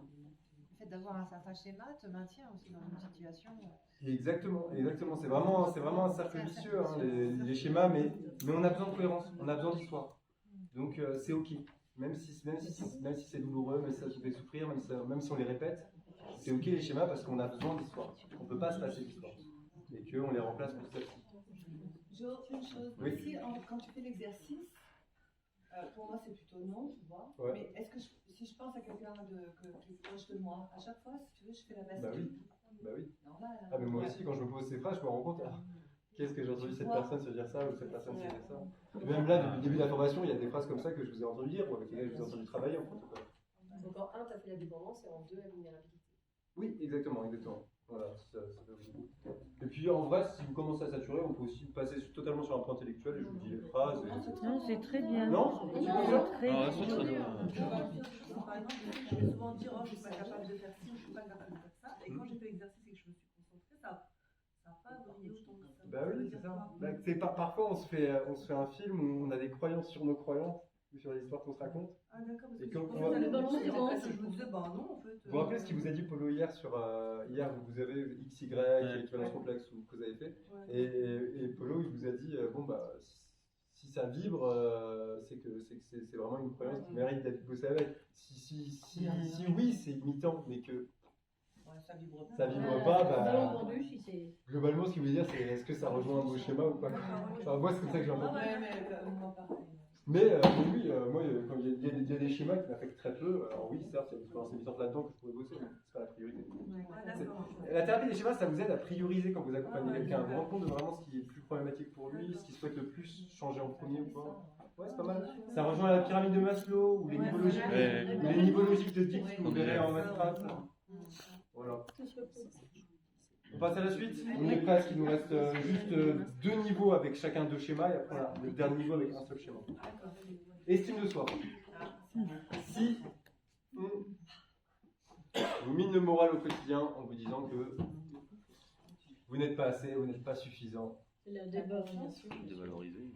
le fait d'avoir un certain schéma te maintient aussi dans une situation.
Exactement. C'est vraiment un cercle vicieux, hein, les schémas, mais on a besoin de cohérence, on a besoin d'histoire. Donc c'est ok, même si c'est douloureux, même si ça te fait souffrir, même si on les répète, c'est ok les schémas parce qu'on a besoin d'histoire. On ne peut pas se passer d'histoire et qu'on les remplace petit à petit.
J'ai autre chose.
Oui.
Si, quand tu fais l'exercice, pour moi c'est plutôt non, tu vois.
Ouais.
Mais est-ce que si je pense à quelqu'un qui est proche de moi, à chaque fois, si tu veux, je fais la bascule.
Bah oui.
Normal.
Ah mais moi aussi, quand je me pose ces phrases, je me rends compte, qu'est-ce que j'ai entendu cette personne se dire ça ou cette personne se dire ça. Et même là, depuis le début de la formation, il y a des phrases comme ça que je vous ai entendu dire ou avec lesquelles je vous ai entendu travailler en protocole.
Donc en 1, tu as fait la dépendance et en 2, la vulnérabilité.
Oui, exactement. Voilà, ça fait beaucoup. Et puis en vrai, si vous commencez à saturer, on peut aussi passer totalement sur un plan intellectuel et je vous dis les phrases.
Non, c'est très bien.
Non,
c'est très bien.
Par exemple, je vais souvent dire, oh, je ne suis pas capable de faire ci, je ne suis pas capable de faire ça. Et quand j'ai fait l'exercice et que je me suis concentrée, ça n'a pas brillé autant que ça.
Bah oui, c'est ça. Parfois, on se fait un film où on a des croyances sur nos croyances ou sur l'histoire qu'on se raconte.
Ah d'accord, parce
Et
que
quand
je
on va-
le ballon, je me disais, bah non, en fait.
Vous vous rappelez ce qu'il vous a dit Polo hier vous avez XY, l'équivalence complexe que vous avez fait, et Polo il vous a dit si ça vibre, c'est que c'est vraiment une croyance qui mérite d'être bossée avec. Si oui, c'est imitant, mais que
ça vibre
pas, globalement ce qu'il veut dire c'est est-ce que ça rejoint un de vos schémas ou pas. Enfin, moi c'est comme ça que j'ai entendu. Mais oui, moi, quand il y a des schémas qui m'affectent très peu, alors oui, certes, il y a des expériences évidentes là-dedans que je pourrais bosser, mais c'est pas la priorité. La thérapie des schémas, ça vous aide à prioriser quand vous accompagnez quelqu'un, à vous rendre compte de vraiment ce qui est le plus problématique pour lui, ce qu'il souhaite le plus changer en premier ou pas. Ouais, c'est pas mal. Ça rejoint la pyramide de Maslow ou les niveaux logiques, les niveaux logiques de Dix que vous verrez en maths. Voilà. On passe à la suite. On est presque. Il nous reste juste 2 niveaux avec chacun 2 schémas et après le dernier niveau avec un seul schéma. Estime de soi. Si on vous mine le moral au quotidien en vous disant que vous n'êtes pas assez, vous n'êtes pas suffisant,
Dévaloriser.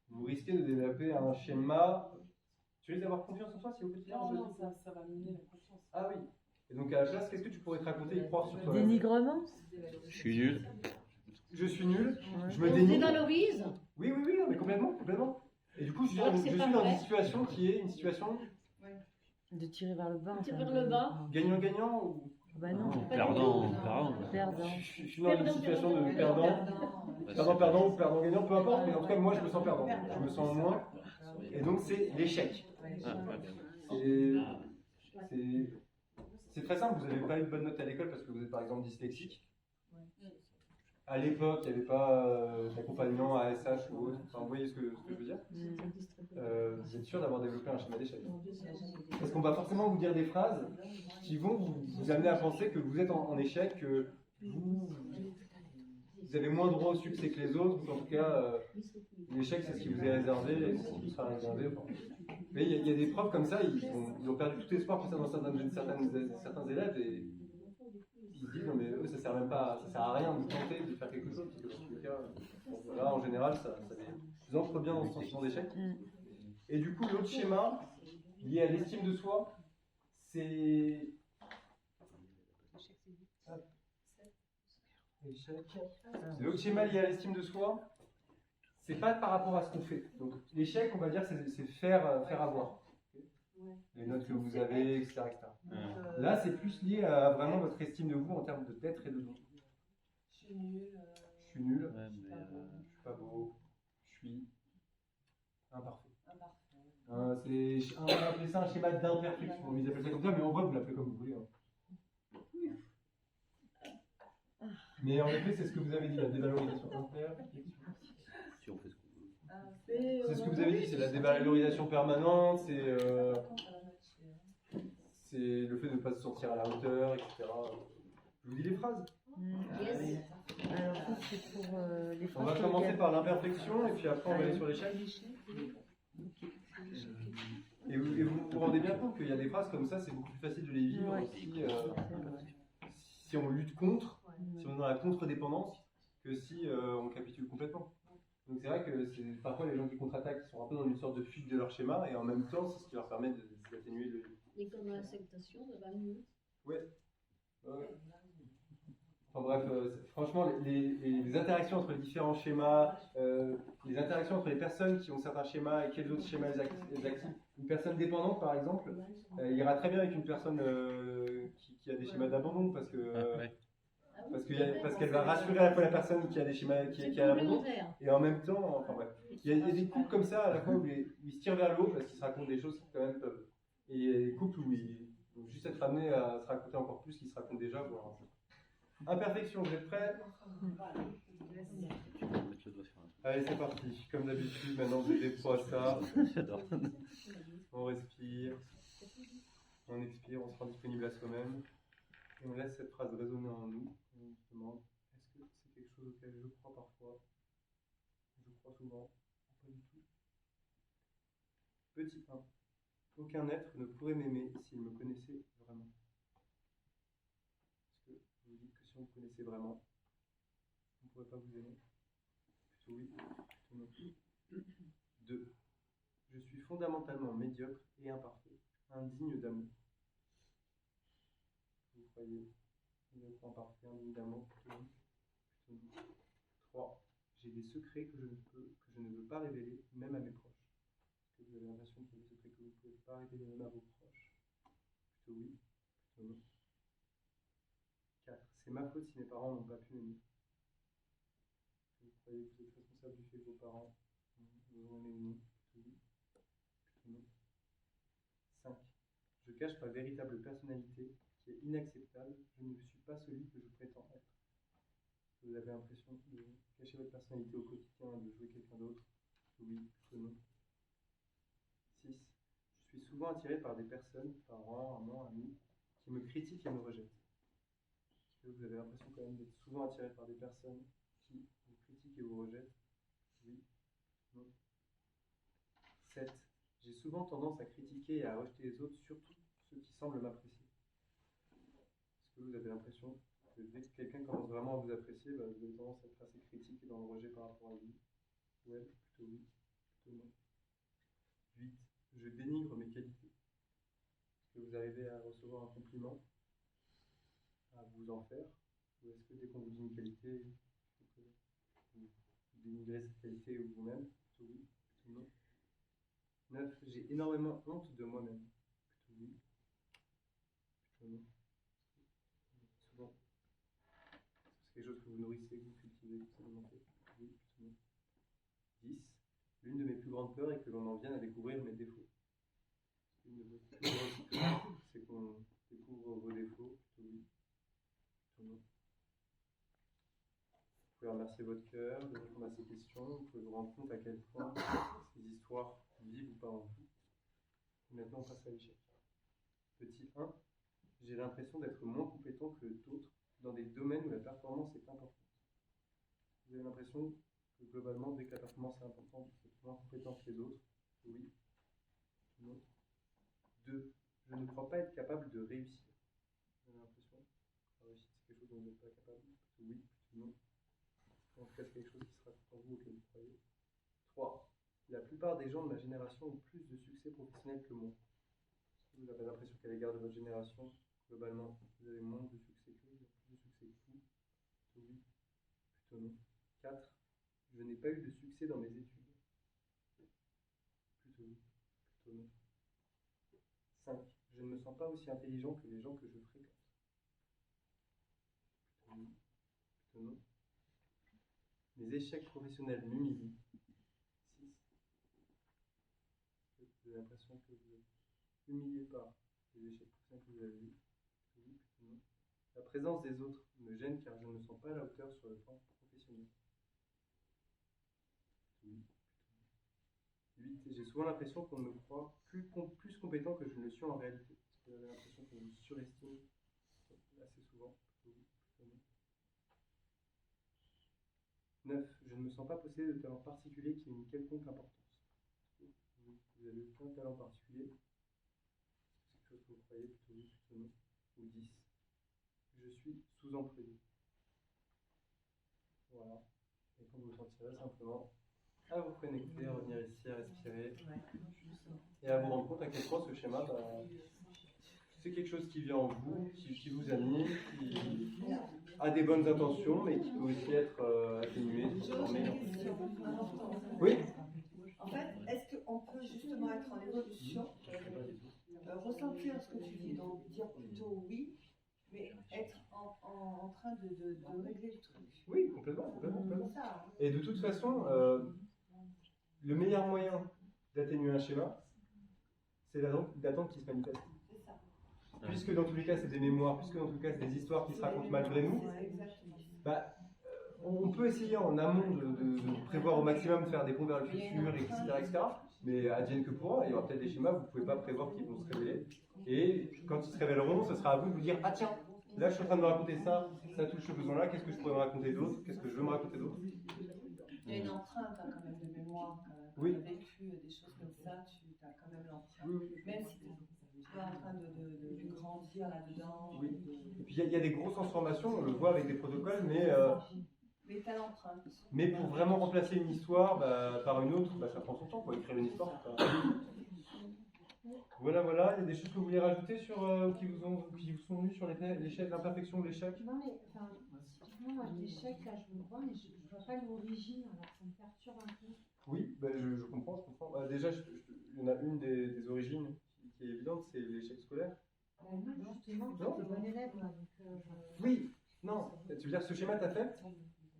vous risquez de développer un schéma. Tu veux avoir confiance en toi si au quotidien
Non, ça va miner la confiance.
Ah oui. Et donc à la place, qu'est-ce que tu pourrais te raconter et croire sur toi?
Dénigrement.
Je suis nul.
Je suis nul. Je me
On
dénigre.
dévalorise.
Oui, non, mais complètement. Et du coup, je suis dans une situation qui est une situation
De tirer vers le bas.
Tirer vers le bas.
gagnant-gagnant ou...
Bah non.
Perdant.
Je suis dans une situation de perdant ou perdant-gagnant, peu importe, mais en tout cas, moi, je me sens perdant. Je me sens moins. Et donc, c'est l'échec. C'est très simple, vous n'avez pas eu de bonne note à l'école parce que vous êtes par exemple dyslexique. À l'époque, il n'y avait pas d'accompagnement ASH ou autre. Enfin, vous voyez ce que je veux dire. Vous êtes sûr d'avoir développé un schéma d'échec. Parce qu'on va forcément vous dire des phrases qui vont vous amener à penser que vous êtes en échec, que vous avez moins droit au succès que les autres, ou en tout cas, l'échec c'est ce qui vous est réservé et c'est ce qui vous sera réservé. Enfin. Mais il y a des profs comme ça, ils ont perdu tout espoir concernant certains élèves et ils se disent non mais eux que ça sert même pas, ça sert à rien de tenter de faire quelque chose, parce que dans tous les cas, là, en général, ça vous ancre bien dans ce sentiment d'échec. Et du coup, l'autre schéma, lié à l'estime de soi, c'est... L'autre schéma lié à l'estime de soi, c'est pas par rapport à ce qu'on fait. Donc l'échec, on va dire, c'est faire avoir. Les notes que vous avez, etc. Là, c'est plus lié à vraiment votre estime de vous en termes de tête et de don.
Je suis nulle.
Je suis nul, je suis pas beau, je suis imparfait. On va appeler ça un schéma d'imperfection. Ils appellent ça comme ça, mais en vrai, vous l'appelez comme vous voulez. Mais en effet, c'est ce que vous avez dit, la dévalorisation imperfection.
Si on fait ce qu'on veut.
C'est ce que vous avez dit, c'est la dévalorisation permanente, c'est le fait de ne pas se sentir à la hauteur, etc. Je vous dis les phrases.
Yes. Alors ça c'est pour les phrases.
On va commencer par l'imperfection et puis après on va aller sur l'échec. Et vous vous rendez bien compte qu'il y a des phrases comme ça, c'est beaucoup plus facile de les vivre si on lutte contre, si on est dans la contre-dépendance, que si on capitule complètement. Donc c'est vrai que parfois les gens qui contre-attaquent sont un peu dans une sorte de fuite de leur schéma et en même temps c'est ce qui leur permet d'atténuer le...
Et comme l'acceptation, ça va mieux.
Ouais. Enfin bref, franchement, les interactions entre les différents schémas, les interactions entre les personnes qui ont certains schémas et quels autres schémas elles activent. Une personne dépendante, par exemple, ira très bien avec une personne qui a des schémas d'abandon parce qu'elle va rassurer à la fois la personne qui a des schémas qui a l'abandon et en même temps, enfin bref. Il y a des couples comme ça à la fois où ils se tirent vers le haut parce qu'ils se racontent des choses qui quand même peuvent. Et il y a des couples où ils vont juste être amenés à se raconter encore plus qu'ils se racontent déjà, voire imperfection, vous êtes prêts? Allez, c'est parti. Comme d'habitude, maintenant vous êtes pro à ça.
J'adore.
On respire, on expire, on sera disponible à soi-même. Et on laisse cette phrase résonner en nous. On se demande, est-ce que c'est quelque chose auquel je crois parfois? Je crois souvent, pas du tout. Petit 1. Aucun être ne pourrait m'aimer s'il me connaissait vraiment. Est-ce que vous dites que si on vous connaissait vraiment, on ne pourrait pas vous aimer? Plutôt oui, plutôt non. 2. Je suis fondamentalement médiocre et imparfait, indigne d'amour. Vous croyez médiocre, imparfait, indigne d'amour? Plutôt oui, plutôt non. 3. J'ai des secrets que je ne veux pas révéler, même à mes proches. Est-ce que vous avez l'impression qu'il y a des secrets que vous ne pouvez pas révéler même à vos proches? Plutôt oui, plutôt non. 4. C'est ma faute si mes parents n'ont pas pu m'aimer. Vous croyez que vous êtes responsable du fait que vos parents vous ont aimé ou non? Plutôt oui, plutôt non. 5. Je cache ma véritable personnalité qui est inacceptable. Je ne suis pas celui que je prétends être. Vous avez l'impression de cacher votre personnalité au quotidien et de jouer quelqu'un d'autre? Plutôt oui, plutôt non. 6. Je suis souvent attiré par des personnes, parents, amants, amis, qui me critiquent et me rejettent. Est-ce que vous avez l'impression quand même d'être souvent attiré par des personnes qui vous critiquent et vous rejettent? Oui, non. 7. J'ai souvent tendance à critiquer et à rejeter les autres, surtout ceux qui semblent m'apprécier. Est-ce que vous avez l'impression que dès que quelqu'un commence vraiment à vous apprécier, vous avez tendance à être assez critique et dans le rejet par rapport à lui? Ouais, plutôt oui, plutôt non. 8. Je dénigre mes qualités. Est-ce que vous arrivez à recevoir un compliment, à vous en faire? Ou est-ce que dès qu'on vous dit une qualité, vous dénigrez cette qualité ou vous-même? Plutôt oui, plutôt non. 9. J'ai énormément honte de moi-même. Plutôt oui, plutôt non. Souvent. C'est quelque chose que vous nourrissez, que vous cultivez, que vous alimentez. Oui, plutôt non. 10. L'une de mes plus grandes peurs est que l'on en vienne à découvrir mes défauts. Une de vos plus grandes peurs, c'est qu'on découvre vos défauts. Plutôt oui, plutôt non. Vous pouvez remercier votre cœur de répondre à ces questions. Vous pouvez vous rendre compte à quel point ces histoires vivent ou pas en vous. Et maintenant, on passe à l'échec. Petit 1. J'ai l'impression d'être moins compétent que d'autres dans des domaines où la performance est importante. Vous avez l'impression que globalement, dès que la performance est importante, vous êtes moins compétent que les autres? Oui. Non. 2. Je ne crois pas être capable de réussir. Vous avez l'impression? réussite, c'est quelque chose dont vous n'êtes pas capable. Plutôt oui, plutôt non. En tout cas, c'est quelque chose qui sera pour vous auquel vous croyez. 3. La plupart des gens de ma génération ont plus de succès professionnel que moi. Vous avez l'impression qu'à l'égard de votre génération, globalement, vous avez moins de succès que vous, plus de succès que vous. Plutôt oui, plutôt non. 4. Je n'ai pas eu de succès dans mes études. Plutôt oui, plutôt non. 5. Je ne me sens pas aussi intelligent que les gens que je fréquente. Plutôt oui, plutôt non. Mes échecs professionnels m'humilient. 6. J'ai l'impression que vous êtes humilié par les échecs professionnels que vous avez eus. Plutôt oui, plutôt non. La présence des autres me gêne car je ne me sens pas à la hauteur sur le plan professionnel. Oui. 8. J'ai souvent l'impression qu'on me croit plus compétent que je ne le suis en réalité. Parce que j'avais l'impression qu'on vous surestime assez souvent. Oui, plutôt non. 9. Je ne me sens pas possédé de talent particulier qui ait une quelconque importance. Oui, vous n'avez aucun talent particulier. C'est quelque chose que vous croyez, plutôt oui, plutôt non. Ou 10. Je suis sous-employé. Voilà. Et quand vous vous sentirez simplement à vous connecter, à revenir ici, à respirer. Et à vous rendre compte à quel point ce schéma, c'est quelque chose qui vient en vous, qui vous anime, qui a des bonnes intentions, mais qui peut aussi être atténué, transformé. Oui.
En fait, est-ce qu'on peut justement être en évolution, ressentir ce que tu dis, donc dire plutôt oui, mais être en train de régler le truc?
Oui, complètement.
Ça.
Et de toute façon, le meilleur moyen d'atténuer un schéma, c'est l'attente qui se manifeste.
C'est ça.
Puisque dans tous les cas, c'est des mémoires, puisque dans tous les cas, c'est des histoires qui se racontent malgré nous, on peut essayer en amont de prévoir au maximum, de faire des ponts vers le futur, etc. Mais advienne que pourra, il y aura peut-être des schémas que vous ne pouvez pas prévoir qui vont se révéler. Et quand ils se révéleront, ce sera à vous de vous dire, ah tiens, là je suis en train de me raconter ça, ça touche ce besoin-là, qu'est-ce que je pourrais me raconter d'autre, qu'est-ce que je veux me raconter d'autre.
Il y a une empreinte quand même de mémoire. Quand
oui.
tu as vécu des choses comme ça, tu as quand même l'empreinte. Oui. Même si tu es en train de grandir là-dedans.
Oui. Et puis il y a des grosses transformations, on le voit avec des protocoles, mais
tu as l'empreinte.
Mais pour vraiment remplacer une histoire par une autre, ça prend son temps pour écrire une histoire. Voilà, il y a des choses que vous voulez rajouter sur, qui vous sont venues sur l'échec, l'imperfection de l'échec?
Non, mais typiquement, moi, l'échec, là, je me vois, mais je ne vois pas l'origine, alors ça me perturbe un peu.
Oui, je comprends. Déjà, il y en a une des origines qui est évidente, c'est l'échec scolaire.
Non, justement, tu es bon élève, moi, donc...
Oui, non, tu veux dire que ce schéma t'a fait?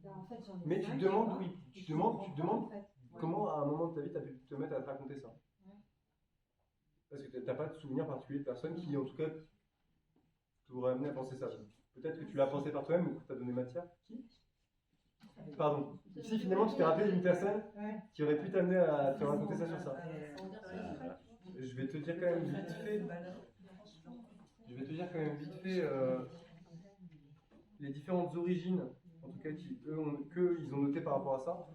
En fait, j'en ai
mais tu te demandes, tu te demandes en fait. Comment à un moment de ta vie tu as pu te mettre à te raconter ça. Parce que tu n'as pas de souvenir particulier de personne qui, en tout cas, t'aurait amené à penser ça. Peut-être que tu l'as pensé par toi-même ou que tu as donné matière. Qui? Pardon. Si finalement tu t'es rappelé d'une personne qui aurait pu t'amener à te raconter ça sur ça. Je vais te dire quand même vite fait. Les différentes origines, en tout cas, qu'ils ont noté par rapport à ça.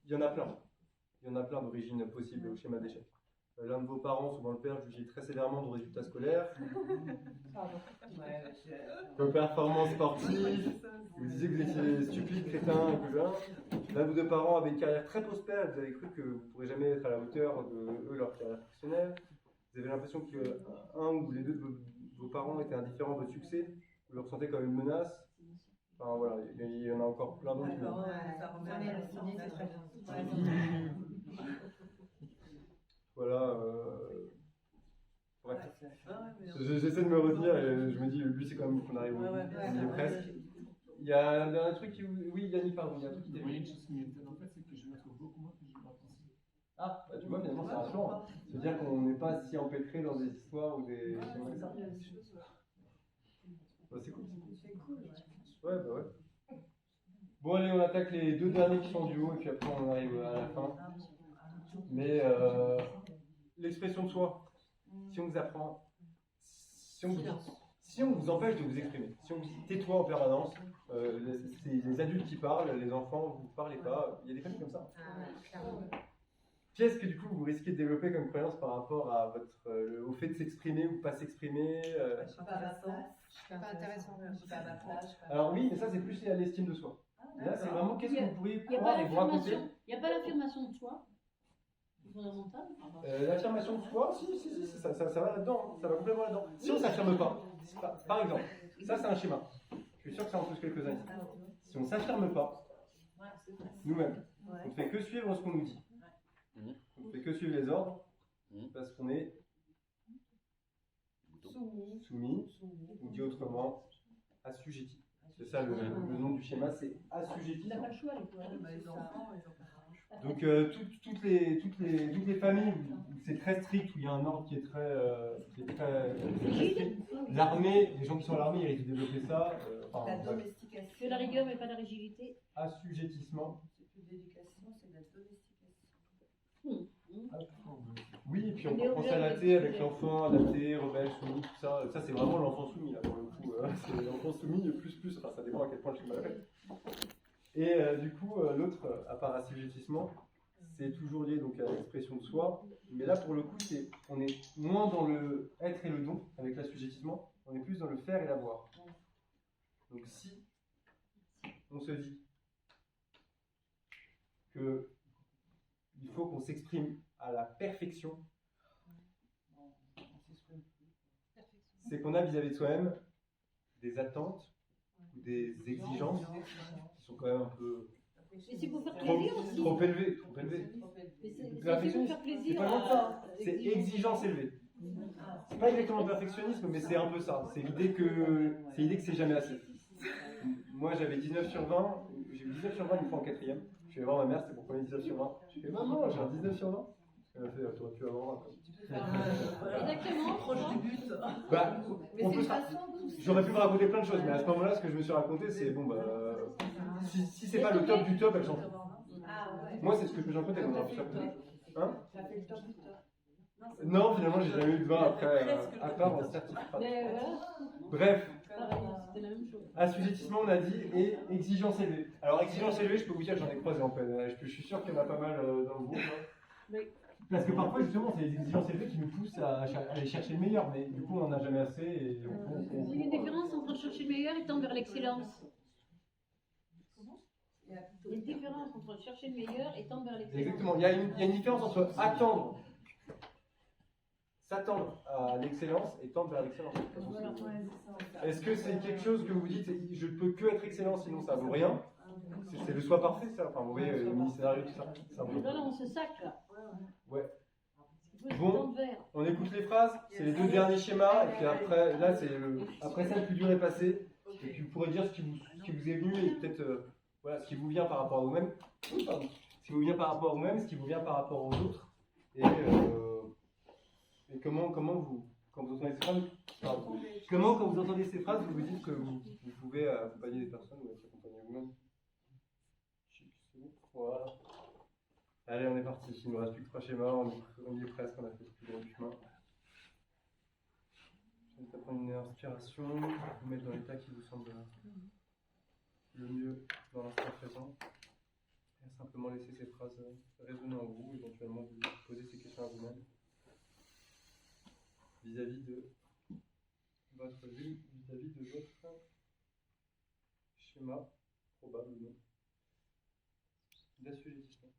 Il y en a plein. Il y en a plein d'origines possibles au schéma d'échec. L'un de vos parents, souvent le père, jugeait très sévèrement vos résultats scolaires. Vos performances sportives. Vous disiez que vous étiez stupide, crétin, cousin. L'un de vos deux parents avait une carrière très prospère. Vous avez cru que vous ne pourrez jamais être à la hauteur de leur carrière professionnelle. Vous avez l'impression qu'un ou les deux de vos parents étaient indifférents à votre succès. Vous le ressentez comme une menace. Enfin voilà, il y en a encore plein d'autres. Voilà. Bref. J'essaie de me retenir et je me dis, lui c'est quand même qu'on arrive au presque. Il y a un truc qui... Oui, Yannick, pardon, il y a un truc qui
Oui, une chose qui m'étonne en fait, c'est que je me trouve beaucoup moins que je ne l'ai pensé.
Ah, tu vois, finalement c'est rassurant. C'est-à-dire qu'on n'est pas si empêtré dans des histoires ou des schémas que ça. C'est cool.
C'est cool,
ouais. Bon, allez, on attaque les deux derniers qui sont du haut et puis après on arrive à la fin. Mais l'expression de soi, si on vous apprend, si on vous empêche de vous exprimer, si on vous dit tais-toi en permanence, c'est les adultes qui parlent, les enfants, vous ne parlez pas, il y a des familles comme ça. Qu'est-ce que du coup vous risquez de développer comme croyance par rapport à au fait de s'exprimer ou pas s'exprimer
Je suis pas à ma place.
Pas intéressant.
Je suis pas à ma place.
Alors oui, mais ça c'est plus lié à l'estime de soi. Là c'est vraiment qu'est-ce que vous pourriez
Il n'y a
croire
pas
et vous raconter.
il y a pas l'affirmation de soi, c'est fondamental.
L'affirmation de soi, si, ça va là-dedans, hein. Ça va complètement là-dedans. Si on s'affirme pas, par exemple, ça c'est un schéma. Je suis sûr que ça en touche quelques-uns ici. Si on s'affirme pas, nous-mêmes, on ne fait que suivre ce qu'on nous dit. On ne fait que suivre les ordres parce qu'on est soumis, ou dit autrement, assujetti. C'est ça le nom du schéma, c'est assujetti.
Il n'a pas le choix,
Les enfants, ils ont pas le choix.
Donc toutes les familles où c'est très strict, où il y a un ordre qui est très strict. L'armée, les gens qui sont à l'armée, ils risquent de développer ça.
La domestication.
Que la rigueur mais pas la rigidité.
Assujettissement.
C'est plus de l'éducation, c'est de la domestication.
Oui, et puis on pense à la thé avec l'enfant adapté, rebelle, soumis, tout ça. Ça, c'est vraiment l'enfant soumis, là, pour le coup. C'est l'enfant soumis plus. Enfin, ça dépend à quel point le schéma l'appelle. Et du coup, l'autre, à part assujettissement, c'est toujours lié donc, à l'expression de soi. Mais là, pour le coup, on est moins dans le être et le don, avec l'assujettissement. On est plus dans le faire et l'avoir. Donc si on se dit que il faut qu'on s'exprime à la perfection, c'est qu'on a vis-à-vis de soi-même des attentes ou des exigences qui sont quand même un peu
Mais c'est pour faire plaisir aussi.
trop élevées.
Mais c'est pour
Perfectionniste,
faire
c'est
plaisir.
pas loin de ça. C'est exigence élevée. C'est pas exactement perfectionnisme, mais c'est un peu ça. C'est l'idée que c'est jamais assez. Moi, j'avais 19 sur 20. J'ai eu 19 sur 20 une fois en quatrième. Je suis allé voir ma mère, c'était pour premier 19 sur 20. Je fais maman, j'ai un 19 sur 20. Elle m'a fait, t'aurais pu avoir un.
Exactement.
Proche du but.
Bah,
Mais
on
c'est
peut
une
ça.
façon de...
J'aurais pu me raconter plein de choses, mais à ce moment-là, ce que je me suis raconté, c'est bon, bah. Si c'est pas le top du top, elle s'en fout.
Ah ouais.
Moi, c'est ce que je me suis raconté comme un peu. Hein?
T'as fait le top du top.
Non, finalement, j'ai jamais eu de 20 après, à part en certificat.
Mais voilà.
Bref.
Pareil, c'était la même chose.
Assujettissement, on a dit, et exigence élevée. Alors, exigence élevée, je peux vous dire que j'en ai croisé en peine. Je suis sûr qu'il y en a pas mal dans le groupe. Hein. Parce que parfois, justement, c'est les exigences élevées qui nous poussent à aller chercher le meilleur, mais du coup, on n'en a jamais assez. Et
Il y a une différence entre chercher le meilleur et tendre vers l'excellence. Il y a une différence entre chercher le meilleur et tendre vers l'excellence.
Exactement. Il y a une différence entre s'attendre à l'excellence et tendre vers l'excellence. Est-ce que c'est quelque chose que vous dites, je ne peux que être excellent, sinon ça vaut rien? C'est le soi parfait, ça. Enfin, vous voyez, le mini-scénario, tout ça.
Là, on se sacre.
Ouais. Bon, on écoute les phrases, c'est les deux derniers schémas, et puis après, là, après ça, le plus dur est passé, et puis vous pourrez dire ce qui vous est venu, et peut-être, voilà, ce qui vous vient par rapport à vous-même, ce qui vous vient par rapport à vous-même, ce qui vous vient par rapport aux autres, et comment vous, quand vous entendez ces phrases, comment, quand vous entendez ces phrases, vous vous dites que vous pouvez accompagner des personnes, ou être accompagné vous-même. Voilà. Allez, on est parti. Il ne nous reste plus que 3 schémas. On y est presque. On a fait tout le chemin. Je vais prendre une inspiration. Vous mettre dans l'état qui vous semble le mieux dans l'instant présent. Et simplement laisser ces phrases résonner en vous. Éventuellement, vous poser ces questions à vous-même. Vis-à-vis de votre vue, vis-à-vis de votre schéma, probablement, d'assujettissement.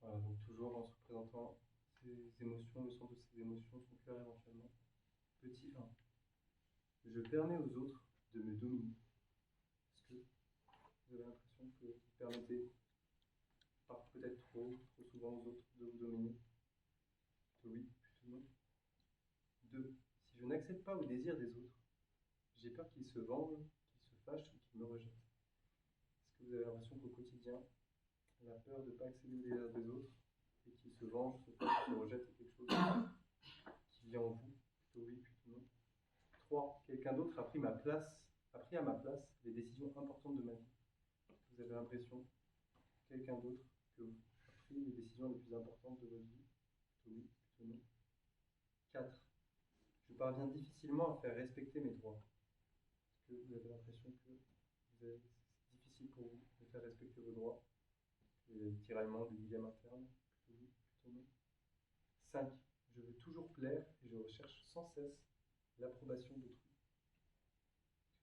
Voilà, donc toujours en se représentant ces émotions, le sens de ces émotions, son cœur éventuellement. Petit 1. Je permets aux autres de me dominer. Est-ce que vous avez l'impression que vous permettez, peut-être trop souvent aux autres de vous dominer? Oui, plutôt non. 2. Si je n'accepte pas au désir des autres, j'ai peur qu'ils se vengent, qu'ils se fâchent ou qu'ils me rejettent. Est-ce que vous avez l'impression qu'au quotidien, la peur de ne pas accéder au désir des autres et qu'ils se vengent, se fâchent, se rejettent, c'est quelque chose qui vient en vous? Plutôt oui, plutôt non. 3. Quelqu'un d'autre a pris à ma place les décisions importantes de ma vie. Est-ce que vous avez l'impression que quelqu'un d'autre a pris les décisions les plus importantes de votre vie? Plutôt oui, plutôt non. 4. Je parviens difficilement à faire respecter mes droits. Est-ce que vous avez l'impression que c'est difficile pour vous de faire respecter vos droits? Les tiraillements du dilemme interne, plutôt oui, plutôt non. 5. Je veux toujours plaire et je recherche sans cesse l'approbation d'autrui.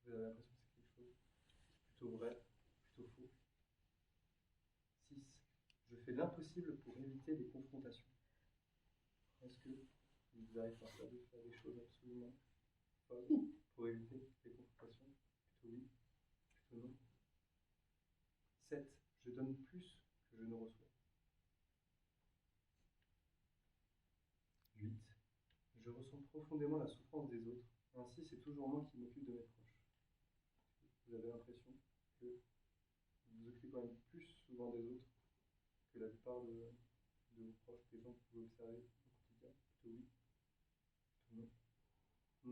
Vous avez l'impression que c'est quelque chose plutôt vrai, plutôt faux. 6. Je fais l'impossible pour éviter les confrontations. Est-ce que vous arrivez parfois de faire des choses absolument folles pour éviter les confrontations? Plutôt oui, plutôt non. 7. Je donne plus que je ne reçois. 8. Je ressens profondément la souffrance des autres. Ainsi, c'est toujours moi qui m'occupe de mes proches. Vous avez l'impression que vous vous occupez quand même plus souvent des autres que la plupart de vos proches, des gens que vous observez au quotidien. Plutôt oui, plutôt non.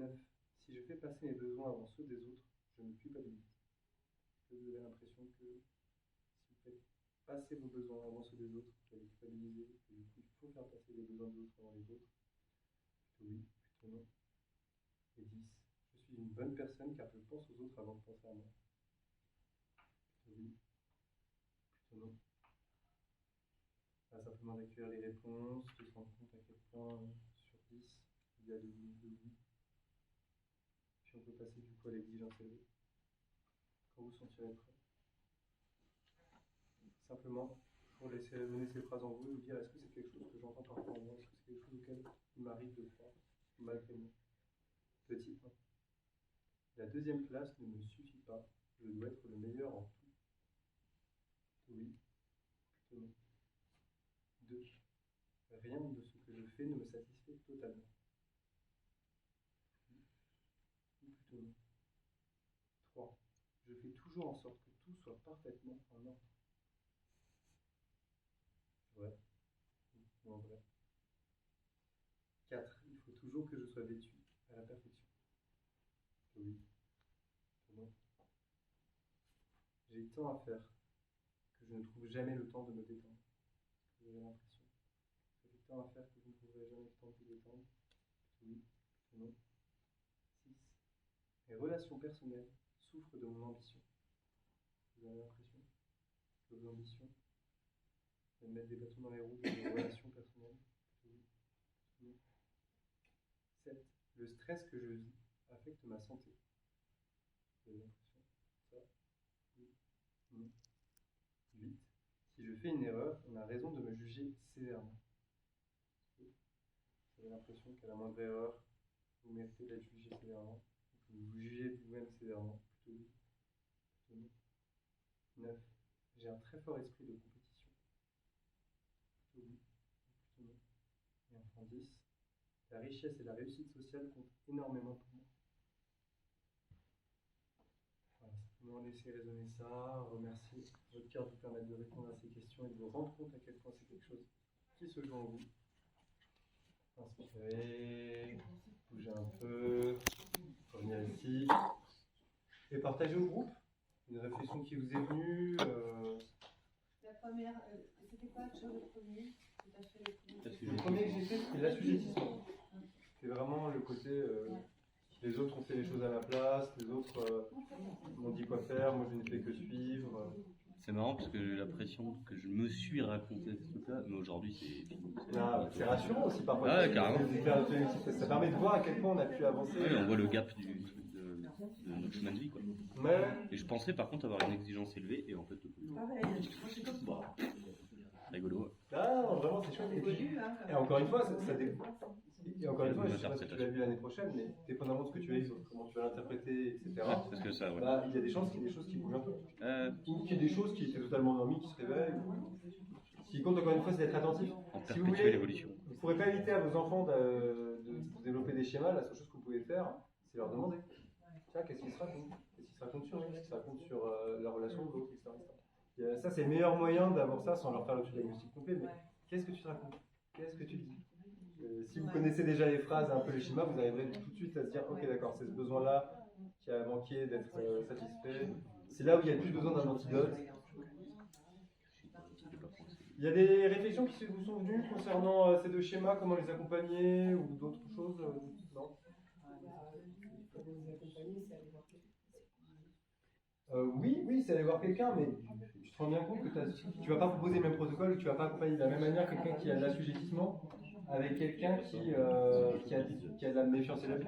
9. Si je fais passer mes besoins avant ceux des autres, je me culpabilise. Vous avez l'impression que si vous faites passer vos besoins avant ceux des autres, vous allez culpabiliser, et du coup il faut faire passer les besoins des autres avant les autres. Plutôt oui, plutôt non. Et 10. Je suis une bonne personne car je pense aux autres avant de penser à moi. Plutôt oui, plutôt non. Là, simplement d'accueillir les réponses, de se rendre compte à quel point sur 10 il y a de oui. Puis on peut passer du coup à l'exigence élevée. Quand vous sentirez prêt. Simplement, pour laisser mener ces phrases en vous et vous dire est-ce que c'est quelque chose que j'entends parfois en moi, est-ce que c'est quelque chose auquel il m'arrive de faire, malgré moi. Petit 1. La deuxième place ne me suffit pas, je dois être le meilleur en tout. Oui, plutôt non. 2. Rien de ce que je fais ne me satisfait totalement. Oui, plutôt non. 3. Je fais toujours en sorte que tout soit parfaitement en ordre. Vrai ou en vrai. 4. Il faut toujours que je sois vêtu à la perfection. Oui. Non. J'ai tant à faire que je ne trouve jamais le temps de me détendre. Vous avez l'impression. J'ai tant à faire que je ne trouverai jamais le temps de me détendre. Oui. Non. 6. Mes relations personnelles souffrent de mon ambition. Vous avez l'impression que vos ambitions de mettre des bâtons dans les roues de vos relations personnelles. Oui. Non. 7. Le stress que je vis affecte ma santé. Vous avez l'impression ça? Oui. Non. 8. Si je fais une erreur, on a raison de me juger sévèrement. Vous avez l'impression qu'à la moindre erreur, vous méritez d'être jugé sévèrement. Vous vous jugez vous-même sévèrement. Plutôt oui. Plutôt non. 9. J'ai un très fort esprit de compétition. Plutôt oui. Plutôt non. Et enfin 10. La richesse et la réussite sociale comptent énormément pour moi. Voilà, simplement laisser résonner ça, remercier votre cœur de vous permettre de répondre à ces questions et de vous rendre compte à quel point c'est quelque chose qui se joue en vous. Inspirez, bougez un peu, revenez ici et partagez au groupe une réflexion qui vous est venue.
La première, c'était quoi le premier que tu as fait
Le premier que j'ai fait, c'était l'assujettissement. C'est vraiment le côté les autres ont fait les choses à ma place, les autres m'ont dit quoi faire, moi je n'ai fait que suivre.
C'est marrant parce que j'ai l'impression que je me suis raconté ce truc-là, mais aujourd'hui
C'est rassurant aussi parfois.
Ah, carrément.
Ça permet de voir à quel point on a pu avancer.
Ouais, on voit le gap de notre chemin de vie, quoi.
Ouais.
Et je pensais par contre avoir une exigence élevée, et en fait, bon, rigolo.
Ah non, vraiment c'est chouette. Et encore une fois, ça dépend. Et encore une fois, je ne sais pas si tu l'as vu l'année prochaine, mais dépendamment de ce que tu as vu, comment tu vas l'interpréter, etc.
Parce que ça, ouais.
Bah, il y a des chances qu'il y ait des choses qui bougent un peu. Ou qu'il y ait des choses qui étaient totalement normies, qui se réveillent. Ce qui compte encore une fois, c'est d'être attentif.
En
Si vous
perpétuer
voulez,
l'évolution.
vous ne pourrez pas éviter à vos enfants de développer des schémas. La seule chose que vous pouvez faire, c'est leur demander. Tiens, qu'est-ce qu'ils se racontent? Qu'est-ce qu'ils se racontent sur eux? Qu'est-ce qu'ils se racontent sur la relation de l'autre, etc. Ça, c'est le meilleur moyen d'avoir ça sans leur faire le diagnostic complet. Mais qu'est-ce que tu te racontes? Qu'est-ce que tu dis? Si vous connaissez déjà les phrases, un peu les schémas, vous arriverez tout de suite à se dire ok, d'accord, c'est ce besoin-là qui a manqué d'être satisfait. C'est là où il y a le plus besoin d'un antidote. Il y a des réflexions qui vous sont venues concernant ces deux schémas, comment les accompagner ou d'autres choses? Non? Oui, c'est aller voir quelqu'un, mais te rends bien compte que tu vas pas proposer le même protocole, ou tu vas pas accompagner de la même manière quelqu'un qui a de l'assujettissement avec quelqu'un qui a de la méfiance et de l'abus.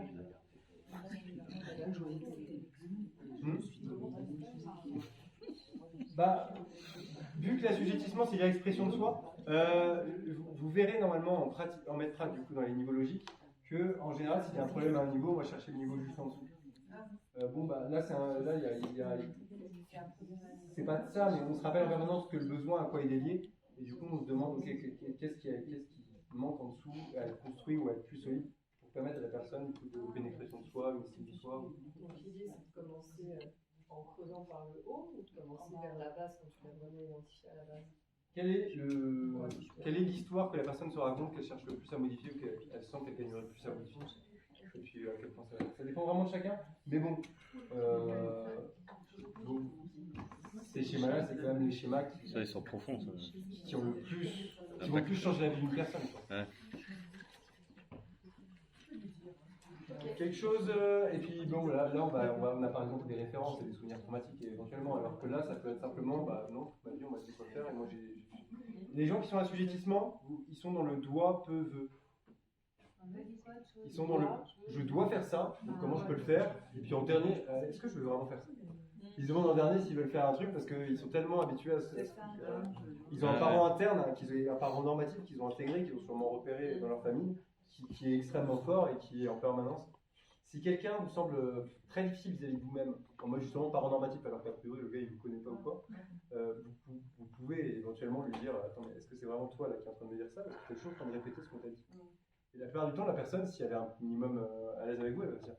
Bah, vu que l'assujettissement c'est l'expression de soi, vous verrez normalement en maître du coup dans les niveaux logiques que en général s'il y a un problème à un niveau, on va chercher le niveau juste en dessous. Bon bah là c'est pas de ça, mais on se rappelle en permanence que le besoin à quoi il est lié, et du coup on se demande ok, qu'est-ce qui manque en dessous à être construit ou à être plus solide pour permettre à la personne de développer une expression de soi, une estime de soi.
Donc l'idée c'est de commencer en creusant par le haut ou de commencer vers la base quand tu l'as vraiment identifié à la base?
Quelle est l'histoire que la personne se raconte qu'elle cherche le plus à modifier ou qu'elle sent qu'elle gagnerait le plus à modifier? Et puis à quel point ça dépend vraiment de chacun, mais bon, ces schémas-là, c'est quand même les schémas
Ça, ils sont profonds, ça.
qui ont le plus, qui vont le plus changer la vie d'une personne. Quoi.
Ouais.
Quelque chose, et puis bon, là on a par exemple des références et des souvenirs traumatiques éventuellement, alors que là ça peut être simplement, bah non, toute ma vie on m'a dit quoi faire, et moi les gens qui sont assujettissements, ils sont dans le doit, peut, veut. Ils sont dans le je dois faire ça, donc comment je peux le faire, et puis en dernier, est-ce que je veux vraiment faire ça? Ils se demandent en dernier s'ils veulent faire un truc parce qu'ils sont tellement habitués à ils ont un parent interne, un parent normatif qu'ils ont intégré, qu'ils ont sûrement repéré dans leur famille, qui est extrêmement fort et qui est en permanence. Si quelqu'un vous semble très difficile vis-à-vis de vous-même, en mode justement parent normatif, alors qu'à priori le gars il vous connaît pas ou quoi, vous pouvez éventuellement lui dire attends, mais est-ce que c'est vraiment toi là qui est en train de me dire ça? Parce que tu es toujours en train de répéter ce qu'on t'a dit. Et la plupart du temps, la personne, si elle est un minimum à l'aise avec vous, elle va se dire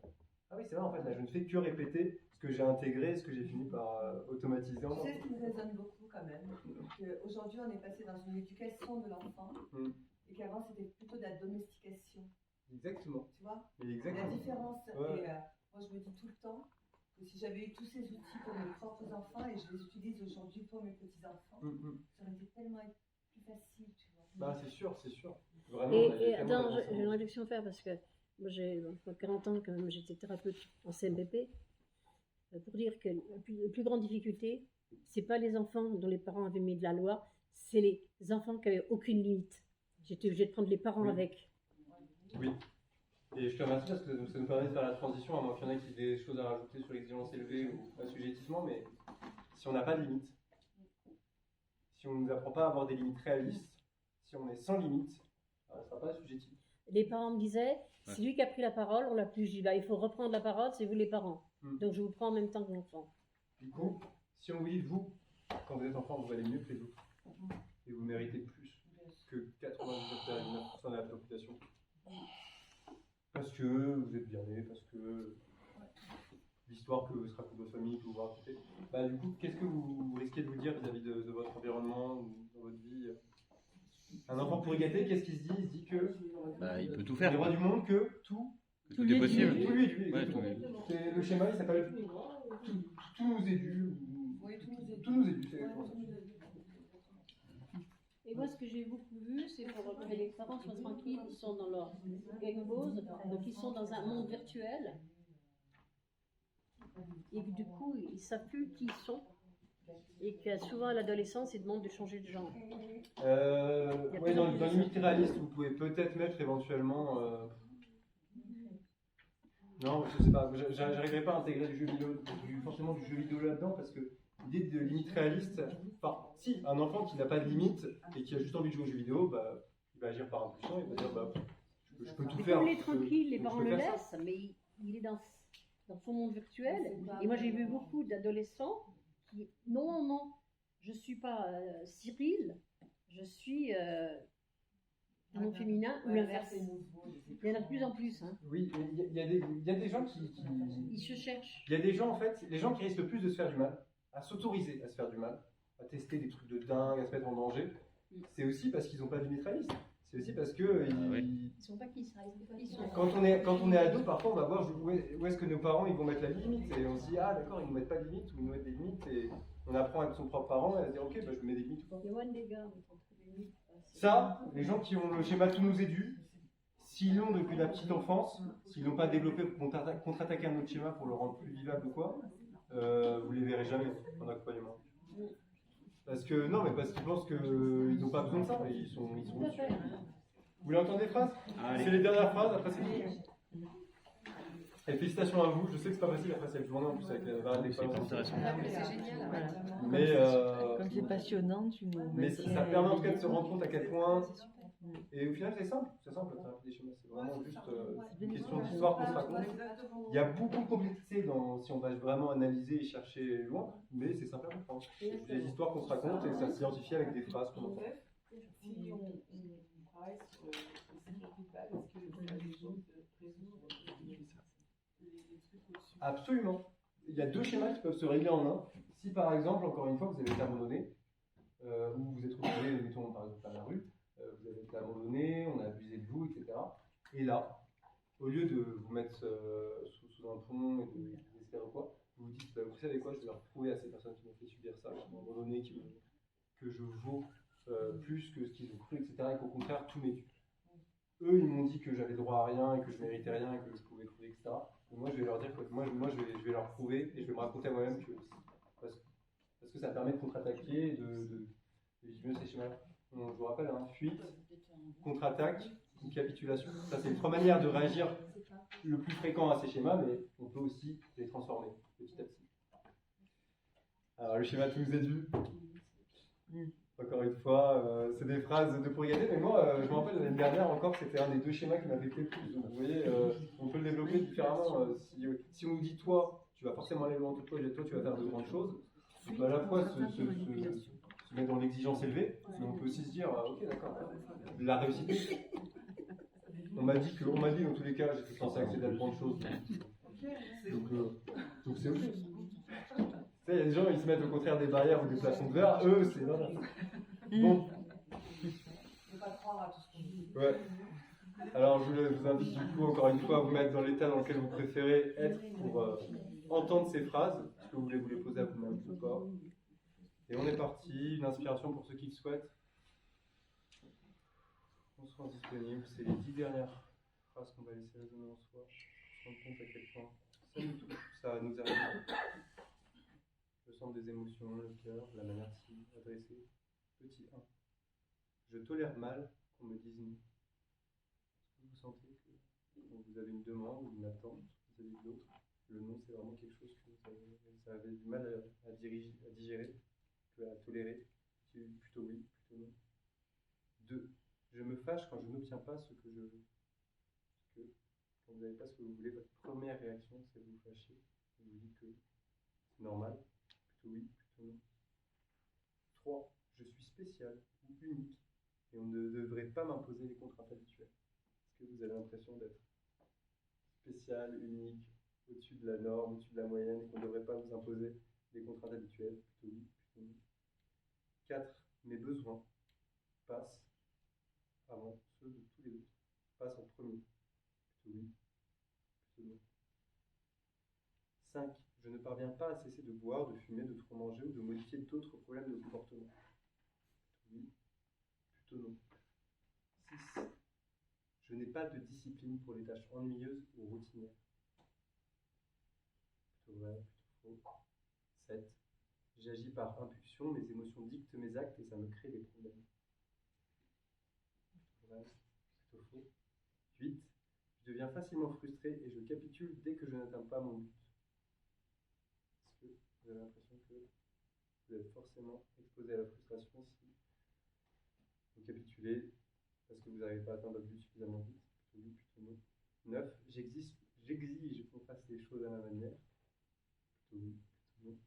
ah oui, c'est vrai, en fait, là je ne fais que répéter ce que j'ai intégré, ce que j'ai fini par automatiser en moi.
Tu sais ce qui me résonne beaucoup quand même, qu'aujourd'hui on est passé dans une éducation de l'enfant et qu'avant c'était plutôt de la domestication.
Exactement.
Tu vois?
Exactement.
La différence,
ouais.
Et moi je me dis tout le temps que si j'avais eu tous ces outils pour mes propres enfants et je les utilise aujourd'hui pour mes petits-enfants, ça aurait été tellement plus facile, tu vois.
Bah c'est sûr. Vraiment,
et attends, j'ai une réflexion à faire parce que moi j'ai 40 ans quand même, j'étais thérapeute en CMPP, pour dire que la plus grande difficulté, c'est pas les enfants dont les parents avaient mis de la loi, c'est les enfants qui n'avaient aucune limite. J'étais obligée de prendre les parents avec.
Oui. Et je te remercie parce que ça nous permet de faire la transition, à moins qu'il y en ait qui aient des choses à rajouter sur l'exigence élevée ou l'assujettissement, mais si on n'a pas de limite, si on ne nous apprend pas à avoir des limites réalistes, si on est sans limite, ça ne sera pas assujetti.
Les parents me disaient, c'est lui qui a pris la parole, on l'a plus, je dis, bah, il faut reprendre la parole, c'est vous les parents. Donc je vous prends en même temps que l'enfant.
Du coup, si on vous dit vous, quand vous êtes enfant, vous allez mieux que les autres. Et vous méritez plus que 99% de la population. Parce que vous êtes bien né, parce que l'histoire que sera que votre famille, que vous racontez. Bah, du coup, qu'est-ce que vous risquez de vous dire vis-à-vis de votre environnement ou dans votre vie? Un enfant pourri gâté, qu'est-ce qu'il se dit? Il se dit que
bah, il peut tout faire.
Il est roi du monde, que tout
est possible.
Tout lui est dû. Ouais, le schéma, il s'appelle tout nous est dû.
Oui,
tout nous est dû. C'est
Et moi, ce que j'ai beaucoup vu, c'est pour que les parents soient tranquilles, ils sont dans leur game pose, donc ils sont dans un monde virtuel, et que du coup, ils ne savent plus qui ils sont, et que souvent à l'adolescence, ils demandent de changer de genre.
Ouais, dans l'unité réaliste, vous pouvez peut-être mettre éventuellement. Non, je sais pas, j'arriverai pas à intégrer forcément du jeu vidéo là-dedans parce que l'idée de limite réaliste, enfin, si un enfant qui n'a pas de limite et qui a juste envie de jouer aux jeux vidéo, bah, il va agir par impulsion, il va dire bah, je peux tout faire.
Comme il est tranquille, les parents le laissent, mais il est dans son monde virtuel. Et moi j'ai vu beaucoup d'adolescents qui, non, je suis pas Cyril, je suis un nom féminin ou l'inverse. Il y en a de plus en plus. Hein.
Oui, il y a des gens qui...
Ils se cherchent.
Il y a des gens, en fait, les gens qui risquent le plus de se faire du mal, à s'autoriser à se faire du mal, à tester des trucs de dingue, à se mettre en danger, c'est aussi parce qu'ils n'ont pas de limite réaliste. C'est aussi parce que...
Ils sont pas qui sont.
Quand on est ado, parfois on va voir où est-ce que nos parents ils vont mettre la limite. Et on se dit, ah d'accord, ils ne nous mettent pas de limite ou ils nous mettent des limites. Et on apprend avec son propre parent et à se dire, ok, bah, je mets des limites ou pas. Ça, les gens qui ont le schéma tout nous est dû, s'ils l'ont depuis la petite enfance, s'ils l'ont pas développé pour contre-attaquer un autre schéma pour le rendre plus vivable ou quoi, vous les verrez jamais en accompagnement. Parce qu'ils pensent qu'ils n'ont pas besoin de ça, et ils sont au-dessus. Vous voulez entendre des phrases? C'est les dernières phrases, après c'est fini. Et félicitations à vous, je sais que c'est pas facile après cette journée en plus avec la variété d'expériences.
C'est génial.
Voilà.
Mais,
Comme c'est passionnant, tu nous
mais ça permet en tout cas de se rendre compte à quel point. Et au final, c'est simple la thérapie des schémas. C'est vraiment juste une question d'histoire qu'on se raconte. Il y a beaucoup de complexité si on va vraiment analyser et chercher loin, mais c'est simple à comprendre. C'est des histoires qu'on se raconte et ça s'identifie avec des phrases qu'on entend.
Si on travaille sur le feedback, est-ce que vous avez des choses résoudre les trucs au-dessus?
Absolument. Il y a deux schémas qui peuvent se régler en un. Si par exemple, encore une fois, vous avez été abandonné, ou vous êtes retrouvé, mettons par exemple à la rue, vous avez été abandonné, on a abusé de vous, etc. Et là, au lieu de vous mettre sous un pont et de désespérer ou quoi, vous vous dites, vous savez quoi, je vais leur prouver à ces personnes qui m'ont fait subir ça, qui m'ont abandonné, que je vaux plus que ce qu'ils ont cru, etc. Et qu'au contraire, tout m'est dû. Eux, ils m'ont dit que j'avais droit à rien et que je méritais rien et que je pouvais trouver, etc. Et moi, je vais leur dire que je vais leur prouver et je vais me raconter à moi-même que parce que ça permet de contre-attaquer, de mieux ces schémas. Je vous rappelle, fuite, contre-attaque, une capitulation. Ça, c'est les trois manières de réagir le plus fréquent à ces schémas, mais on peut aussi les transformer petit à petit. Alors, le schéma tout nous est dû. Encore une fois, c'est des phrases de pour y aller, mais moi, je me rappelle l'année dernière encore, c'était un des deux schémas qui m'affectait le plus. Donc, vous voyez, on peut le développer différemment. Si on nous dit, toi, tu vas forcément aller loin de toi, tu vas faire de grandes choses, on peut à la fois se mettre dans l'exigence élevée, mais on peut aussi se dire, ok, d'accord, la réussite. On m'a dit dans tous les cas, j'étais censé accéder à de grandes choses. Donc c'est ok. Il y a des gens, ils se mettent au contraire des barrières ou des plafonds de verre, eux, c'est normal. Bon.
Ne pas croire à tout ce qu'on dit.
Ouais. Alors, je vous invite du coup, encore une fois, à vous mettre dans l'état dans lequel vous préférez être pour entendre ces phrases. Est-ce que vous voulez vous les poser à vous-même ou pas? Et on est parti. Une inspiration pour ceux qui le souhaitent. On se rend disponible. C'est les 10 dernières phrases qu'on va laisser résonner en soi. On se rend compte à quel point ça nous touche, ça nous arrive. Le centre des émotions, le cœur, la manière de s'y adresser. Petit 1. Je tolère mal qu'on me dise non. Est-ce que vous sentez que quand vous avez une demande ou une attente vis-à-vis de l'autre, le non c'est vraiment quelque chose que vous avez du mal à digérer, à tolérer? Plutôt oui, plutôt non. 2. Je me fâche quand je n'obtiens pas ce que je veux. Parce que quand vous n'avez pas ce que vous voulez, votre première réaction c'est de vous fâcher. Vous vous dites que c'est normal. Plutôt oui, plutôt non. 3. Je suis spécial ou unique et on ne devrait pas m'imposer les contraintes habituelles. Est-ce que vous avez l'impression d'être spécial, unique, au-dessus de la norme, au-dessus de la moyenne, et qu'on ne devrait pas vous imposer des contraintes habituelles? Plutôt oui, plutôt non. 4. Mes besoins passent avant ceux de tous les autres. Passent en premier. Plutôt oui, plutôt non. 5. Je ne parviens pas à cesser de boire, de fumer, de trop manger ou de modifier d'autres problèmes de comportement. Oui, plutôt non. 6. Je n'ai pas de discipline pour les tâches ennuyeuses ou routinières. Plutôt vrai, plutôt faux. 7. J'agis par impulsion, mes émotions dictent mes actes et ça me crée des problèmes. Plutôt vrai, plutôt faux. 8. Je deviens facilement frustré et je capitule dès que je n'atteins pas mon but. Est-ce que vous avez l'impression que vous êtes forcément exposé à la frustration si vous capitulez parce que vous n'arrivez pas à atteindre votre but suffisamment vite? Plutôt oui, plutôt non. 9. J'exige qu'on fasse les choses à ma manière. Plutôt oui, plutôt non.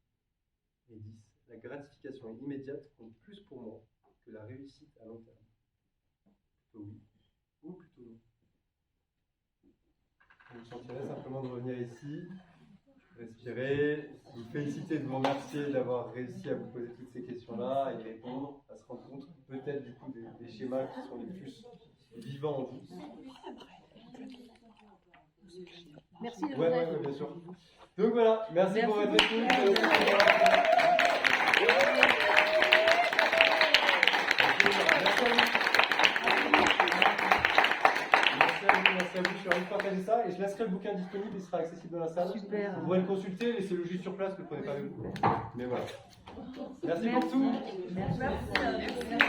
Et 10. La gratification immédiate compte plus pour moi que la réussite à long terme. Plutôt oui ou plutôt non. Vous vous sentirez simplement de revenir ici, respirer, vous féliciter, de vous remercier d'avoir réussi à vous poser toutes ces questions-là, à y répondre, à se rendre compte peut-être du coup des schémas qui sont les plus vivants en vous.
Merci.
Ouais, bien sûr. Donc voilà, merci pour votre écoute. Merci à vous, je suis ravi de partager ça et je laisserai le bouquin disponible, il sera accessible dans la salle.
Super.
Vous pourrez le consulter, laissez-le juste sur place, ne le prenez pas avec vous. Mais voilà. Merci pour tout.
Merci.